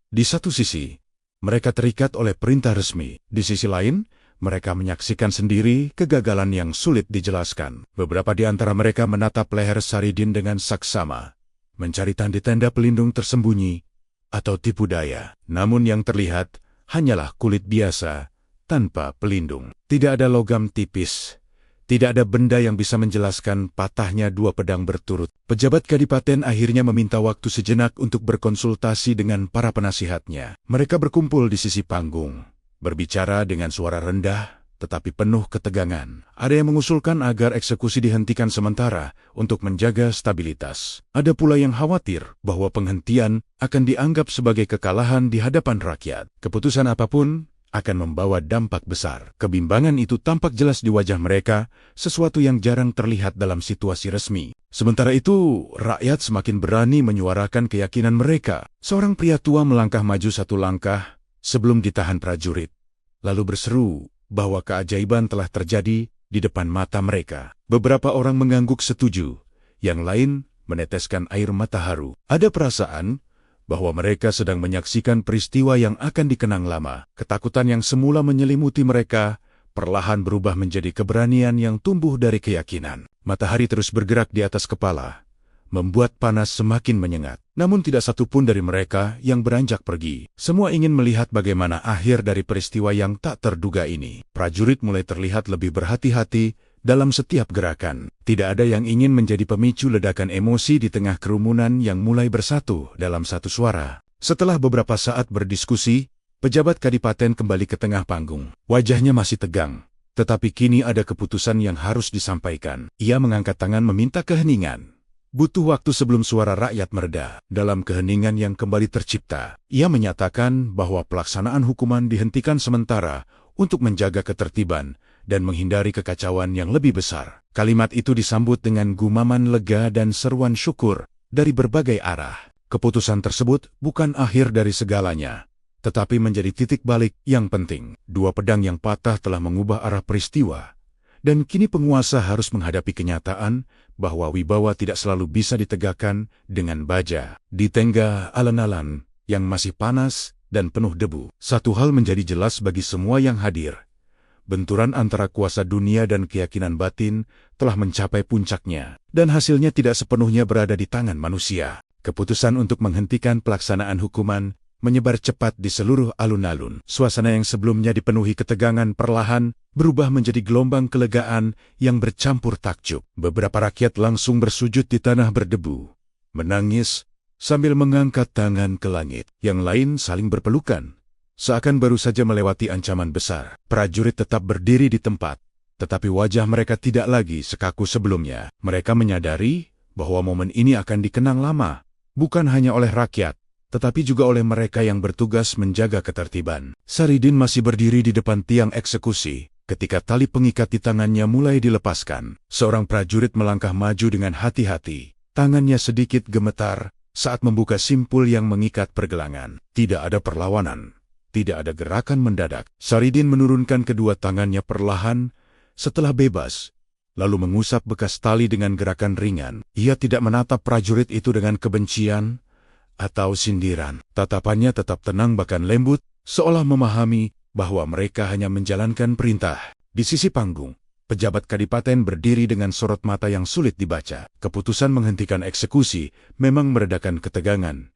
Di satu sisi, mereka terikat oleh perintah resmi. Di sisi lain, mereka menyaksikan sendiri kegagalan yang sulit dijelaskan. Beberapa di antara mereka menatap leher Saridin dengan saksama, mencari tanda-tanda pelindung tersembunyi atau tipu daya. Namun yang terlihat hanyalah kulit biasa tanpa pelindung. Tidak ada logam tipis, Tidak ada benda yang bisa menjelaskan patahnya dua pedang berturut. Pejabat kadipaten akhirnya meminta waktu sejenak untuk berkonsultasi dengan para penasihatnya. Mereka berkumpul di sisi panggung, berbicara dengan suara rendah tetapi penuh ketegangan. Ada yang mengusulkan agar eksekusi dihentikan sementara untuk menjaga stabilitas. Ada pula yang khawatir bahwa penghentian akan dianggap sebagai kekalahan di hadapan rakyat. Keputusan apapun akan membawa dampak besar. Kebimbangan itu tampak jelas di wajah mereka, sesuatu yang jarang terlihat dalam situasi resmi. Sementara itu, rakyat semakin berani menyuarakan keyakinan mereka. Seorang pria tua melangkah maju satu langkah sebelum ditahan prajurit, lalu berseru bahwa keajaiban telah terjadi di depan mata mereka. Beberapa orang mengangguk setuju, yang lain meneteskan air mata haru. Ada perasaan bahwa mereka sedang menyaksikan peristiwa yang akan dikenang lama. Ketakutan yang semula menyelimuti mereka perlahan berubah menjadi keberanian yang tumbuh dari keyakinan. Matahari terus bergerak di atas kepala, membuat panas semakin menyengat. Namun tidak satu pun dari mereka yang beranjak pergi. Semua ingin melihat bagaimana akhir dari peristiwa yang tak terduga ini. Prajurit mulai terlihat lebih berhati-hati dalam setiap gerakan. Tidak ada yang ingin menjadi pemicu ledakan emosi di tengah kerumunan yang mulai bersatu dalam satu suara. Setelah beberapa saat berdiskusi, pejabat kadipaten kembali ke tengah panggung. Wajahnya masih tegang, tetapi kini ada keputusan yang harus disampaikan. Ia mengangkat tangan meminta keheningan. Butuh waktu sebelum suara rakyat mereda. Dalam keheningan yang kembali tercipta, ia menyatakan bahwa pelaksanaan hukuman dihentikan sementara untuk menjaga ketertiban dan menghindari kekacauan yang lebih besar. Kalimat itu disambut dengan gumaman lega dan seruan syukur dari berbagai arah. Keputusan tersebut bukan akhir dari segalanya, tetapi menjadi titik balik yang penting. Dua pedang yang patah telah mengubah arah peristiwa, dan kini penguasa harus menghadapi kenyataan bahwa wibawa tidak selalu bisa ditegakkan dengan baja. Di tengah alun-alun yang masih panas dan penuh debu, satu hal menjadi jelas bagi semua yang hadir. Benturan antara kuasa dunia dan keyakinan batin telah mencapai puncaknya, dan hasilnya tidak sepenuhnya berada di tangan manusia. Keputusan untuk menghentikan pelaksanaan hukuman menyebar cepat di seluruh alun-alun. Suasana yang sebelumnya dipenuhi ketegangan perlahan berubah menjadi gelombang kelegaan yang bercampur takjub. Beberapa rakyat langsung bersujud di tanah berdebu, menangis sambil mengangkat tangan ke langit. Yang lain saling berpelukan, seakan baru saja melewati ancaman besar. Prajurit tetap berdiri di tempat, tetapi wajah mereka tidak lagi sekaku sebelumnya. Mereka menyadari bahwa momen ini akan dikenang lama, bukan hanya oleh rakyat, tetapi juga oleh mereka yang bertugas menjaga ketertiban. Saridin masih berdiri di depan tiang eksekusi ketika tali pengikat di tangannya mulai dilepaskan. Seorang prajurit melangkah maju dengan hati-hati. Tangannya sedikit gemetar saat membuka simpul yang mengikat pergelangan. Tidak ada perlawanan. Tidak ada gerakan mendadak. Saridin menurunkan kedua tangannya perlahan setelah bebas, lalu mengusap bekas tali dengan gerakan ringan. Ia tidak menatap prajurit itu dengan kebencian atau sindiran. Tatapannya tetap tenang bahkan lembut, seolah memahami bahwa mereka hanya menjalankan perintah. Di sisi panggung, pejabat kadipaten berdiri dengan sorot mata yang sulit dibaca. Keputusan menghentikan eksekusi memang meredakan ketegangan,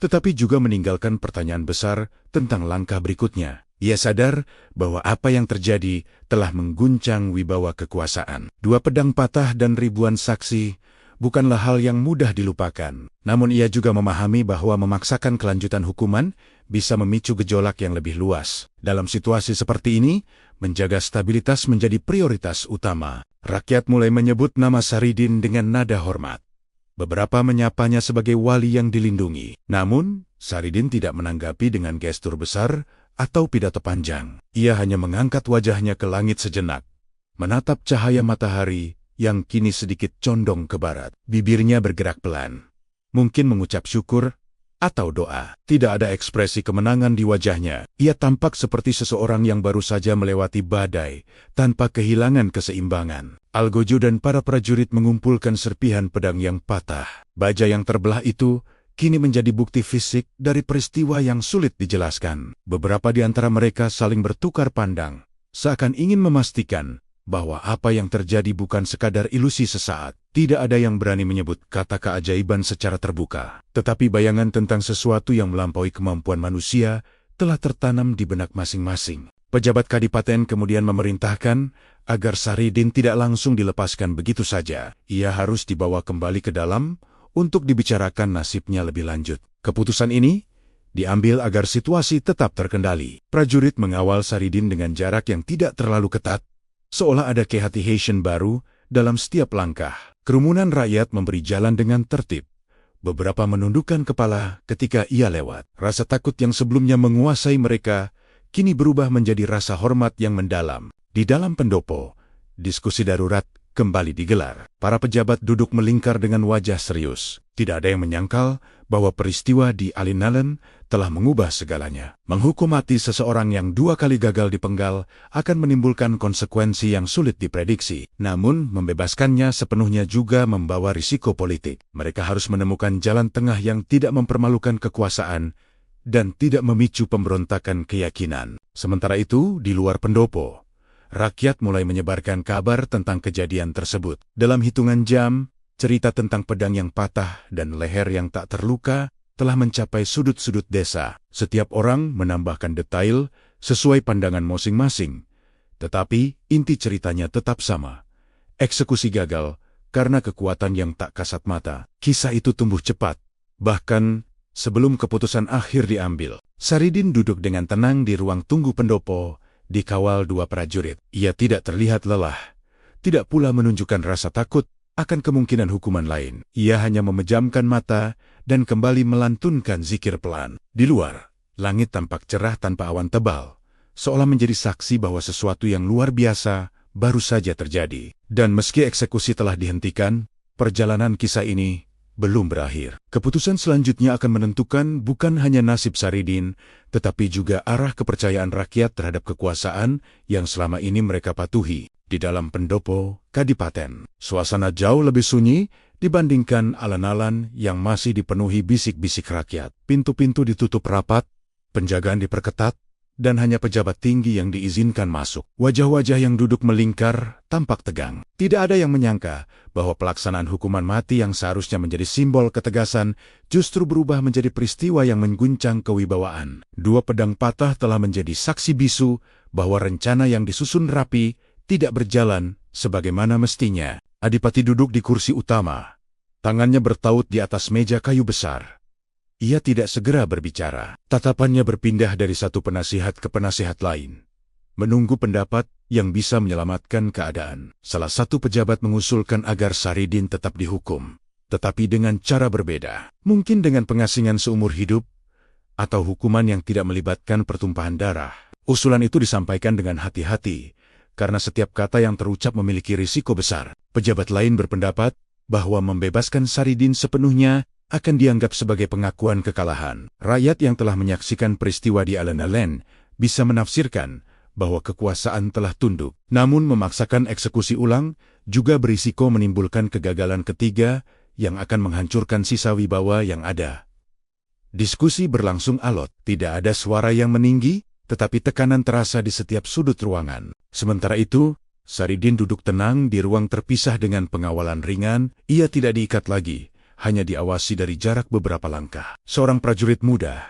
tetapi juga meninggalkan pertanyaan besar tentang langkah berikutnya. Ia sadar bahwa apa yang terjadi telah mengguncang wibawa kekuasaan. Dua pedang patah dan ribuan saksi bukanlah hal yang mudah dilupakan. Namun ia juga memahami bahwa memaksakan kelanjutan hukuman bisa memicu gejolak yang lebih luas. Dalam situasi seperti ini, menjaga stabilitas menjadi prioritas utama. Rakyat mulai menyebut nama Saridin dengan nada hormat. Beberapa menyapanya sebagai wali yang dilindungi. Namun, Saridin tidak menanggapi dengan gestur besar atau pidato panjang. Ia hanya mengangkat wajahnya ke langit sejenak, menatap cahaya matahari yang kini sedikit condong ke barat. Bibirnya bergerak pelan, mungkin mengucap syukur atau doa. Tidak ada ekspresi kemenangan di wajahnya. Ia tampak seperti seseorang yang baru saja melewati badai, tanpa kehilangan keseimbangan. Algojo dan para prajurit mengumpulkan serpihan pedang yang patah. Baja yang terbelah itu kini menjadi bukti fisik dari peristiwa yang sulit dijelaskan. Beberapa di antara mereka saling bertukar pandang, seakan ingin memastikan bahwa apa yang terjadi bukan sekadar ilusi sesaat. Tidak ada yang berani menyebut kata keajaiban secara terbuka, tetapi bayangan tentang sesuatu yang melampaui kemampuan manusia telah tertanam di benak masing-masing. Pejabat kadipaten kemudian memerintahkan agar Saridin tidak langsung dilepaskan begitu saja. Ia harus dibawa kembali ke dalam untuk dibicarakan nasibnya lebih lanjut. Keputusan ini diambil agar situasi tetap terkendali. Prajurit mengawal Saridin dengan jarak yang tidak terlalu ketat, seolah ada kehati-hatian baru dalam setiap langkah. Kerumunan rakyat memberi jalan dengan tertib. Beberapa menundukkan kepala ketika ia lewat. Rasa takut yang sebelumnya menguasai mereka kini berubah menjadi rasa hormat yang mendalam. Di dalam pendopo, diskusi darurat kembali digelar. Para pejabat duduk melingkar dengan wajah serius. Tidak ada yang menyangkal bahwa peristiwa di Alinalen telah mengubah segalanya. Menghukum mati seseorang yang 2 kali gagal dipenggal akan menimbulkan konsekuensi yang sulit diprediksi. Namun, membebaskannya sepenuhnya juga membawa risiko politik. Mereka harus menemukan jalan tengah yang tidak mempermalukan kekuasaan dan tidak memicu pemberontakan keyakinan. Sementara itu, di luar pendopo, rakyat mulai menyebarkan kabar tentang kejadian tersebut. Dalam hitungan jam, cerita tentang pedang yang patah dan leher yang tak terluka telah mencapai sudut-sudut desa. Setiap orang menambahkan detail sesuai pandangan masing-masing. Tetapi inti ceritanya tetap sama. Eksekusi gagal karena kekuatan yang tak kasat mata. Kisah itu tumbuh cepat. Bahkan sebelum keputusan akhir diambil, Saridin duduk dengan tenang di ruang tunggu pendopo, dikawal 2 prajurit. Ia tidak terlihat lelah, tidak pula menunjukkan rasa takut akan kemungkinan hukuman lain. Ia hanya memejamkan mata dan kembali melantunkan zikir pelan. Di luar, langit tampak cerah tanpa awan tebal, seolah menjadi saksi bahwa sesuatu yang luar biasa baru saja terjadi. Dan meski eksekusi telah dihentikan, perjalanan kisah ini belum berakhir. Keputusan selanjutnya akan menentukan bukan hanya nasib Saridin, tetapi juga arah kepercayaan rakyat terhadap kekuasaan yang selama ini mereka patuhi. Di dalam pendopo Kadipaten, suasana jauh lebih sunyi dibandingkan alun-alun yang masih dipenuhi bisik-bisik rakyat. Pintu-pintu ditutup rapat, penjagaan diperketat, dan hanya pejabat tinggi yang diizinkan masuk. Wajah-wajah yang duduk melingkar tampak tegang. Tidak ada yang menyangka bahwa pelaksanaan hukuman mati yang seharusnya menjadi simbol ketegasan justru berubah menjadi peristiwa yang mengguncang kewibawaan. 2 pedang patah telah menjadi saksi bisu bahwa rencana yang disusun rapi tidak berjalan sebagaimana mestinya. Adipati duduk di kursi utama. Tangannya bertaut di atas meja kayu besar. Ia tidak segera berbicara. Tatapannya berpindah dari satu penasihat ke penasihat lain, menunggu pendapat yang bisa menyelamatkan keadaan. Salah satu pejabat mengusulkan agar Saridin tetap dihukum, tetapi dengan cara berbeda. Mungkin dengan pengasingan seumur hidup, atau hukuman yang tidak melibatkan pertumpahan darah. Usulan itu disampaikan dengan hati-hati, karena setiap kata yang terucap memiliki risiko besar. Pejabat lain berpendapat bahwa membebaskan Saridin sepenuhnya akan dianggap sebagai pengakuan kekalahan. Rakyat yang telah menyaksikan peristiwa di Alinalen bisa menafsirkan bahwa kekuasaan telah tunduk. Namun memaksakan eksekusi ulang juga berisiko menimbulkan kegagalan ketiga yang akan menghancurkan sisa wibawa yang ada. Diskusi berlangsung alot. Tidak ada suara yang meninggi, tetapi tekanan terasa di setiap sudut ruangan. Sementara itu, Saridin duduk tenang di ruang terpisah dengan pengawalan ringan. Ia tidak diikat lagi, hanya diawasi dari jarak beberapa langkah. Seorang prajurit muda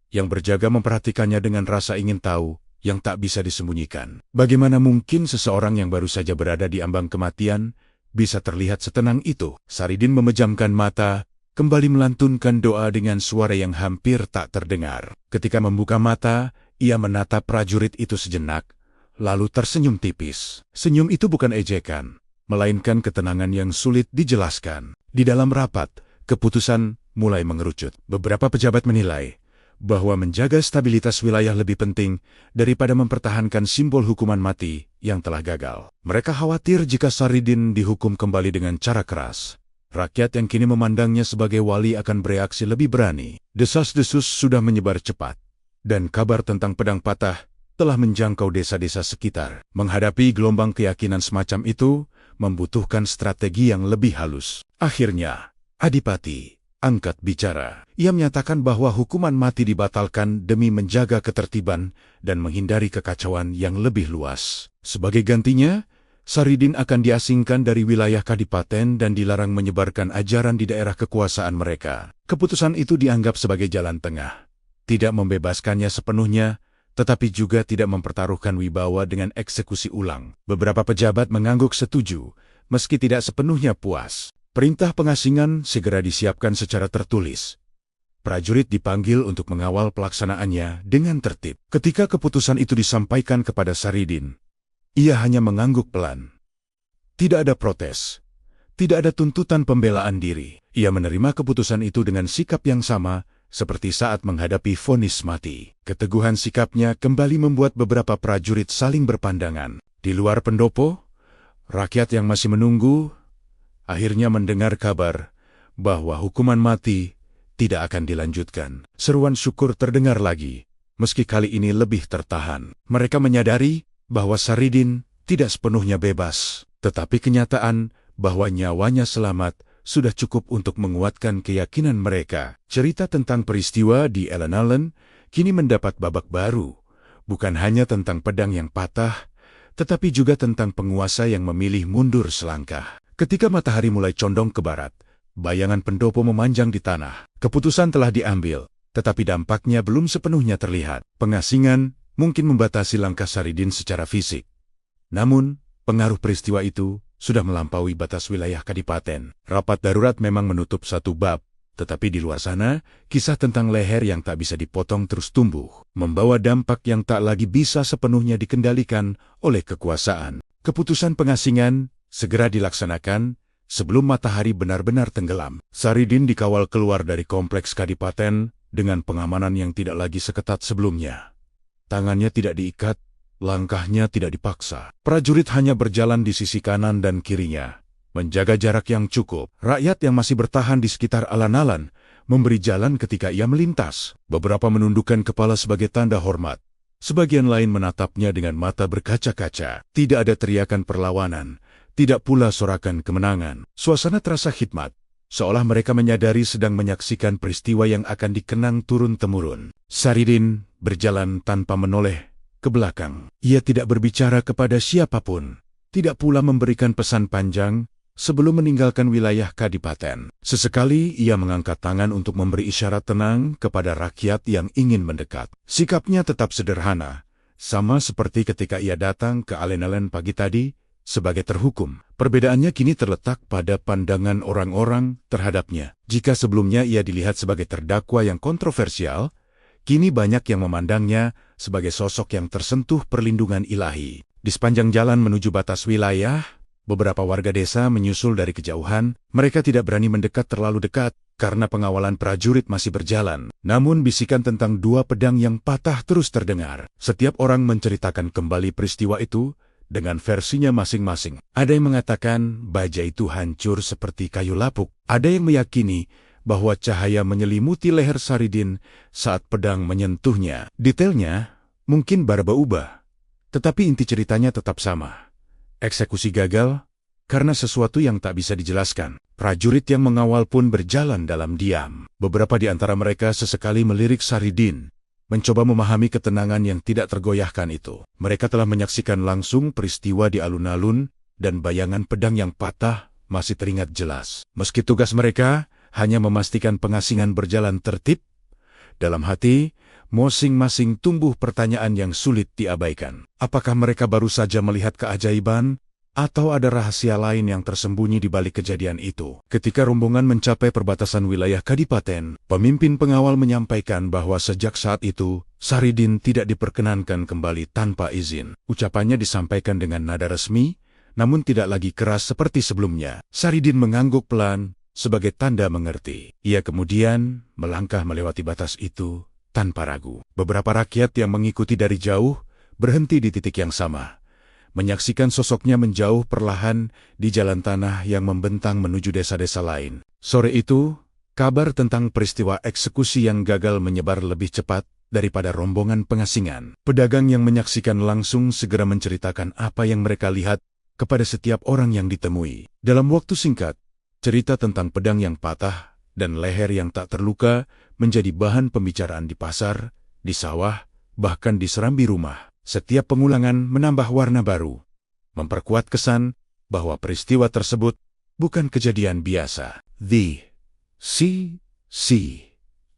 yang berjaga memperhatikannya dengan rasa ingin tahu yang tak bisa disembunyikan. Bagaimana mungkin seseorang yang baru saja berada di ambang kematian bisa terlihat setenang itu? Saridin memejamkan mata, kembali melantunkan doa dengan suara yang hampir tak terdengar. Ketika membuka mata, ia menatap prajurit itu sejenak, lalu tersenyum tipis. Senyum itu bukan ejekan, melainkan ketenangan yang sulit dijelaskan. Di dalam rapat, keputusan mulai mengerucut. Beberapa pejabat menilai bahwa menjaga stabilitas wilayah lebih penting daripada mempertahankan simbol hukuman mati yang telah gagal. Mereka khawatir jika Saridin dihukum kembali dengan cara keras, rakyat yang kini memandangnya sebagai wali akan bereaksi lebih berani. Desas-desus sudah menyebar cepat, dan kabar tentang pedang patah telah menjangkau desa-desa sekitar. Menghadapi gelombang keyakinan semacam itu membutuhkan strategi yang lebih halus. Akhirnya, Adipati angkat bicara. Ia menyatakan bahwa hukuman mati dibatalkan demi menjaga ketertiban dan menghindari kekacauan yang lebih luas. Sebagai gantinya, Saridin akan diasingkan dari wilayah Kadipaten dan dilarang menyebarkan ajaran di daerah kekuasaan mereka. Keputusan itu dianggap sebagai jalan tengah. Tidak membebaskannya sepenuhnya, tetapi juga tidak mempertaruhkan wibawa dengan eksekusi ulang. Beberapa pejabat mengangguk setuju, meski tidak sepenuhnya puas. Perintah pengasingan segera disiapkan secara tertulis. Prajurit dipanggil untuk mengawal pelaksanaannya dengan tertib. Ketika keputusan itu disampaikan kepada Saridin, ia hanya mengangguk pelan. Tidak ada protes. Tidak ada tuntutan pembelaan diri. Ia menerima keputusan itu dengan sikap yang sama, seperti saat menghadapi vonis mati. Keteguhan sikapnya kembali membuat beberapa prajurit saling berpandangan. Di luar pendopo, rakyat yang masih menunggu, akhirnya mendengar kabar bahwa hukuman mati tidak akan dilanjutkan. Seruan syukur terdengar lagi, meski kali ini lebih tertahan. Mereka menyadari bahwa Saridin tidak sepenuhnya bebas, tetapi kenyataan bahwa nyawanya selamat sudah cukup untuk menguatkan keyakinan mereka. Cerita tentang peristiwa di Ellenaalen kini mendapat babak baru, bukan hanya tentang pedang yang patah, tetapi juga tentang penguasa yang memilih mundur selangkah. Ketika matahari mulai condong ke barat, bayangan pendopo memanjang di tanah. Keputusan telah diambil, tetapi dampaknya belum sepenuhnya terlihat. Pengasingan mungkin membatasi langkah Saridin secara fisik. Namun, pengaruh peristiwa itu sudah melampaui batas wilayah kadipaten. Rapat darurat memang menutup satu bab, tetapi di luar sana, kisah tentang leher yang tak bisa dipotong terus tumbuh, membawa dampak yang tak lagi bisa sepenuhnya dikendalikan oleh kekuasaan. Keputusan pengasingan segera dilaksanakan sebelum matahari benar-benar tenggelam. Saridin dikawal keluar dari kompleks kadipaten dengan pengamanan yang tidak lagi seketat sebelumnya. Tangannya tidak diikat, langkahnya tidak dipaksa. Prajurit hanya berjalan di sisi kanan dan kirinya, menjaga jarak yang cukup. Rakyat yang masih bertahan di sekitar alun-alun memberi jalan ketika ia melintas. Beberapa menundukkan kepala sebagai tanda hormat. Sebagian lain menatapnya dengan mata berkaca-kaca. Tidak ada teriakan perlawanan, tidak pula sorakan kemenangan. Suasana terasa khidmat, seolah mereka menyadari sedang menyaksikan peristiwa yang akan dikenang turun-temurun. Saridin berjalan tanpa menoleh ke belakang. Ia tidak berbicara kepada siapapun, tidak pula memberikan pesan panjang sebelum meninggalkan wilayah kadipaten. Sesekali ia mengangkat tangan untuk memberi isyarat tenang kepada rakyat yang ingin mendekat. Sikapnya tetap sederhana, sama seperti ketika ia datang ke Ellenaalen pagi tadi sebagai terhukum. Perbedaannya kini terletak pada pandangan orang-orang terhadapnya. Jika sebelumnya ia dilihat sebagai terdakwa yang kontroversial, kini banyak yang memandangnya sebagai sosok yang tersentuh perlindungan ilahi. Di sepanjang jalan menuju batas wilayah, beberapa warga desa menyusul dari kejauhan. Mereka tidak berani mendekat terlalu dekat karena pengawalan prajurit masih berjalan. Namun bisikan tentang dua pedang yang patah terus terdengar. Setiap orang menceritakan kembali peristiwa itu dengan versinya masing-masing. Ada yang mengatakan baja itu hancur seperti kayu lapuk. Ada yang meyakini bahwa cahaya menyelimuti leher Saridin saat pedang menyentuhnya. Detailnya mungkin berubah, tetapi inti ceritanya tetap sama. Eksekusi gagal karena sesuatu yang tak bisa dijelaskan. Prajurit yang mengawal pun berjalan dalam diam. Beberapa di antara mereka sesekali melirik Saridin, mencoba memahami ketenangan yang tidak tergoyahkan itu. Mereka telah menyaksikan langsung peristiwa di alun-alun, dan bayangan pedang yang patah masih teringat jelas. Meski tugas mereka hanya memastikan pengasingan berjalan tertib, dalam hati masing-masing tumbuh pertanyaan yang sulit diabaikan. Apakah mereka baru saja melihat keajaiban, atau ada rahasia lain yang tersembunyi di balik kejadian itu? Ketika rombongan mencapai perbatasan wilayah kadipaten, pemimpin pengawal menyampaikan bahwa sejak saat itu, Saridin tidak diperkenankan kembali tanpa izin. Ucapannya disampaikan dengan nada resmi, namun tidak lagi keras seperti sebelumnya. Saridin mengangguk pelan, sebagai tanda mengerti. Ia kemudian melangkah melewati batas itu tanpa ragu. Beberapa rakyat yang mengikuti dari jauh berhenti di titik yang sama, menyaksikan sosoknya menjauh perlahan di jalan tanah yang membentang menuju desa-desa lain. Sore itu, kabar tentang peristiwa eksekusi yang gagal menyebar lebih cepat daripada rombongan pengasingan. Pedagang yang menyaksikan langsung segera menceritakan apa yang mereka lihat kepada setiap orang yang ditemui. Dalam waktu singkat, cerita tentang pedang yang patah dan leher yang tak terluka menjadi bahan pembicaraan di pasar, di sawah, bahkan di serambi rumah. Setiap pengulangan menambah warna baru, memperkuat kesan bahwa peristiwa tersebut bukan kejadian biasa. The C.C.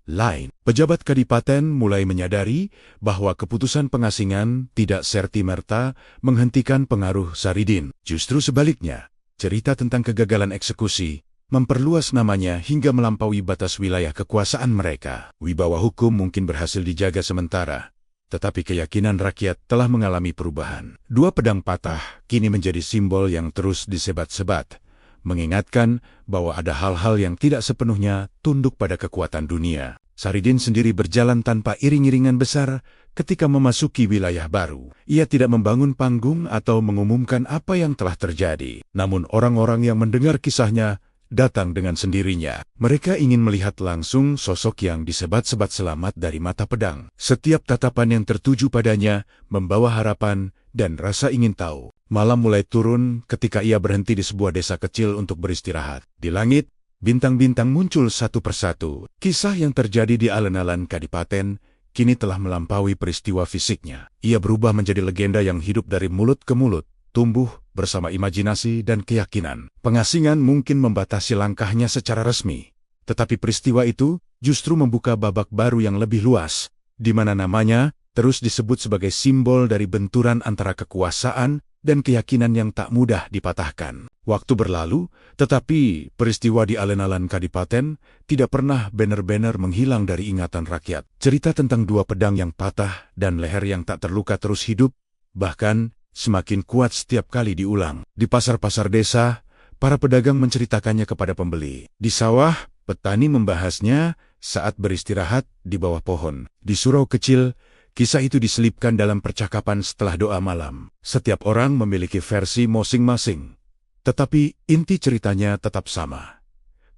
lain. Pejabat kadipaten mulai menyadari bahwa keputusan pengasingan tidak serta-merta menghentikan pengaruh Saridin. Justru sebaliknya, cerita tentang kegagalan eksekusi memperluas namanya hingga melampaui batas wilayah kekuasaan mereka. Wibawa hukum mungkin berhasil dijaga sementara, tetapi keyakinan rakyat telah mengalami perubahan. Dua pedang patah kini menjadi simbol yang terus disebat-sebat, mengingatkan bahwa ada hal-hal yang tidak sepenuhnya tunduk pada kekuatan dunia. Saridin sendiri berjalan tanpa iring-iringan besar ketika memasuki wilayah baru. Ia tidak membangun panggung atau mengumumkan apa yang telah terjadi. Namun orang-orang yang mendengar kisahnya datang dengan sendirinya. Mereka ingin melihat langsung sosok yang disebat-sebat selamat dari mata pedang. Setiap tatapan yang tertuju padanya membawa harapan dan rasa ingin tahu. Malam mulai turun ketika ia berhenti di sebuah desa kecil untuk beristirahat. Di langit, bintang-bintang muncul satu persatu. Kisah yang terjadi di alun-alun Kadipaten kini telah melampaui peristiwa fisiknya. Ia berubah menjadi legenda yang hidup dari mulut ke mulut, tumbuh bersama imajinasi dan keyakinan. Pengasingan mungkin membatasi langkahnya secara resmi, tetapi peristiwa itu justru membuka babak baru yang lebih luas, di mana namanya terus disebut sebagai simbol dari benturan antara kekuasaan dan keyakinan yang tak mudah dipatahkan. Waktu berlalu, tetapi peristiwa di alun-alun Kadipaten tidak pernah benar-benar menghilang dari ingatan rakyat. Cerita tentang dua pedang yang patah dan leher yang tak terluka terus hidup, bahkan semakin kuat setiap kali diulang. Di pasar-pasar desa, para pedagang menceritakannya kepada pembeli. Di sawah, petani membahasnya saat beristirahat di bawah pohon. Di surau kecil, kisah itu diselipkan dalam percakapan setelah doa malam. Setiap orang memiliki versi masing-masing, tetapi inti ceritanya tetap sama.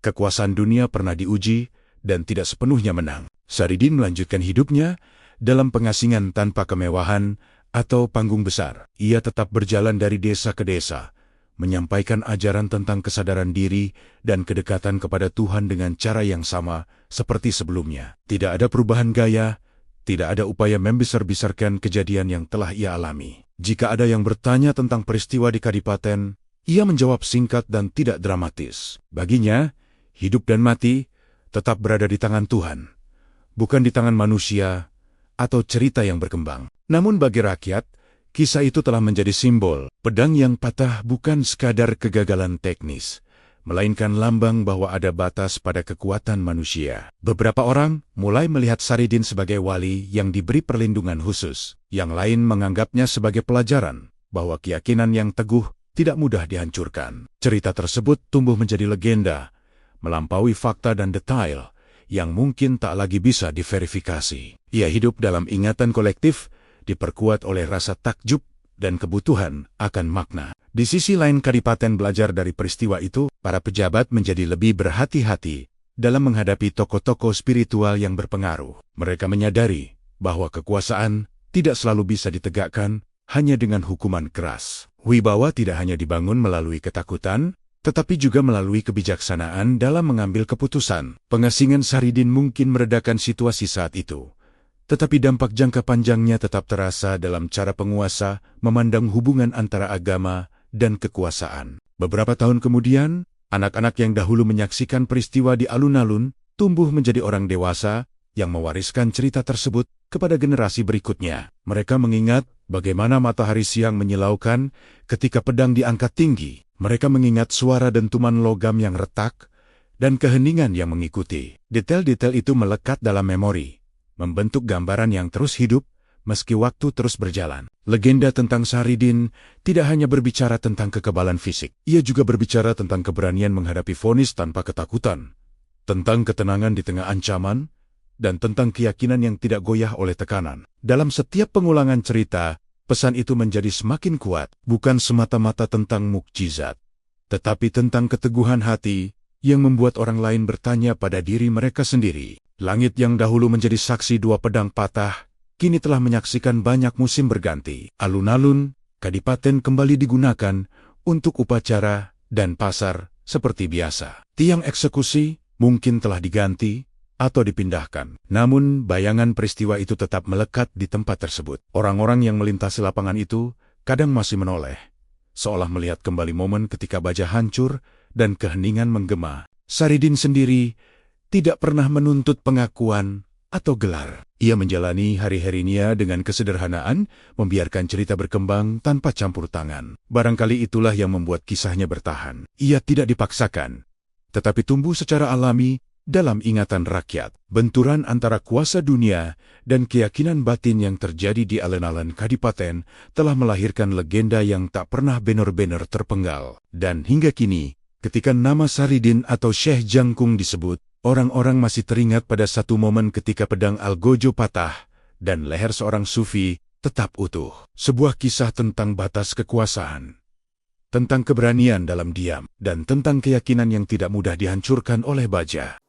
Kekuasaan dunia pernah diuji dan tidak sepenuhnya menang. Saridin melanjutkan hidupnya dalam pengasingan tanpa kemewahan atau panggung besar. Ia tetap berjalan dari desa ke desa, menyampaikan ajaran tentang kesadaran diri dan kedekatan kepada Tuhan dengan cara yang sama seperti sebelumnya. Tidak ada perubahan gaya, tidak ada upaya membesar-besarkan kejadian yang telah ia alami. Jika ada yang bertanya tentang peristiwa di Kadipaten, ia menjawab singkat dan tidak dramatis. Baginya, hidup dan mati tetap berada di tangan Tuhan, bukan di tangan manusia atau cerita yang berkembang. Namun bagi rakyat, kisah itu telah menjadi simbol. Pedang yang patah bukan sekadar kegagalan teknis, melainkan lambang bahwa ada batas pada kekuatan manusia. Beberapa orang mulai melihat Saridin sebagai wali yang diberi perlindungan khusus. Yang lain menganggapnya sebagai pelajaran bahwa keyakinan yang teguh tidak mudah dihancurkan. Cerita tersebut tumbuh menjadi legenda, melampaui fakta dan detail yang mungkin tak lagi bisa diverifikasi. Ia hidup dalam ingatan kolektif, diperkuat oleh rasa takjub dan kebutuhan akan makna. Di sisi lain, Kadipaten belajar dari peristiwa itu. Para pejabat menjadi lebih berhati-hati dalam menghadapi tokoh-tokoh spiritual yang berpengaruh. Mereka menyadari bahwa kekuasaan tidak selalu bisa ditegakkan hanya dengan hukuman keras. Wibawa tidak hanya dibangun melalui ketakutan, tetapi juga melalui kebijaksanaan dalam mengambil keputusan. Pengasingan Saridin mungkin meredakan situasi saat itu, tetapi dampak jangka panjangnya tetap terasa dalam cara penguasa memandang hubungan antara agama dan kekuasaan. Beberapa tahun kemudian, anak-anak yang dahulu menyaksikan peristiwa di alun-alun tumbuh menjadi orang dewasa yang mewariskan cerita tersebut kepada generasi berikutnya. Mereka mengingat bagaimana matahari siang menyilaukan ketika pedang diangkat tinggi. Mereka mengingat suara dentuman logam yang retak dan keheningan yang mengikuti. Detail-detail itu melekat dalam memori, membentuk gambaran yang terus hidup meski waktu terus berjalan. Legenda tentang Saridin tidak hanya berbicara tentang kekebalan fisik. Ia juga berbicara tentang keberanian menghadapi vonis tanpa ketakutan, tentang ketenangan di tengah ancaman, dan tentang keyakinan yang tidak goyah oleh tekanan. Dalam setiap pengulangan cerita, pesan itu menjadi semakin kuat, bukan semata-mata tentang mukjizat, tetapi tentang keteguhan hati yang membuat orang lain bertanya pada diri mereka sendiri. Langit yang dahulu menjadi saksi dua pedang patah, kini telah menyaksikan banyak musim berganti. Alun-alun Kadipaten kembali digunakan untuk upacara dan pasar seperti biasa. Tiang eksekusi mungkin telah diganti atau dipindahkan. Namun, bayangan peristiwa itu tetap melekat di tempat tersebut. Orang-orang yang melintasi lapangan itu kadang masih menoleh, seolah melihat kembali momen ketika baja hancur dan keheningan menggema. Saridin sendiri tidak pernah menuntut pengakuan atau gelar. Ia menjalani hari-harinya dengan kesederhanaan, membiarkan cerita berkembang tanpa campur tangan. Barangkali itulah yang membuat kisahnya bertahan. Ia tidak dipaksakan, tetapi tumbuh secara alami dalam ingatan rakyat. Benturan antara kuasa dunia dan keyakinan batin yang terjadi di alun-alun Kadipaten telah melahirkan legenda yang tak pernah benar-benar terpenggal. Dan hingga kini, ketika nama Saridin atau Syekh Jangkung disebut, orang-orang masih teringat pada satu momen ketika pedang Algojo patah dan leher seorang sufi tetap utuh. Sebuah kisah tentang batas kekuasaan, tentang keberanian dalam diam, dan tentang keyakinan yang tidak mudah dihancurkan oleh baja.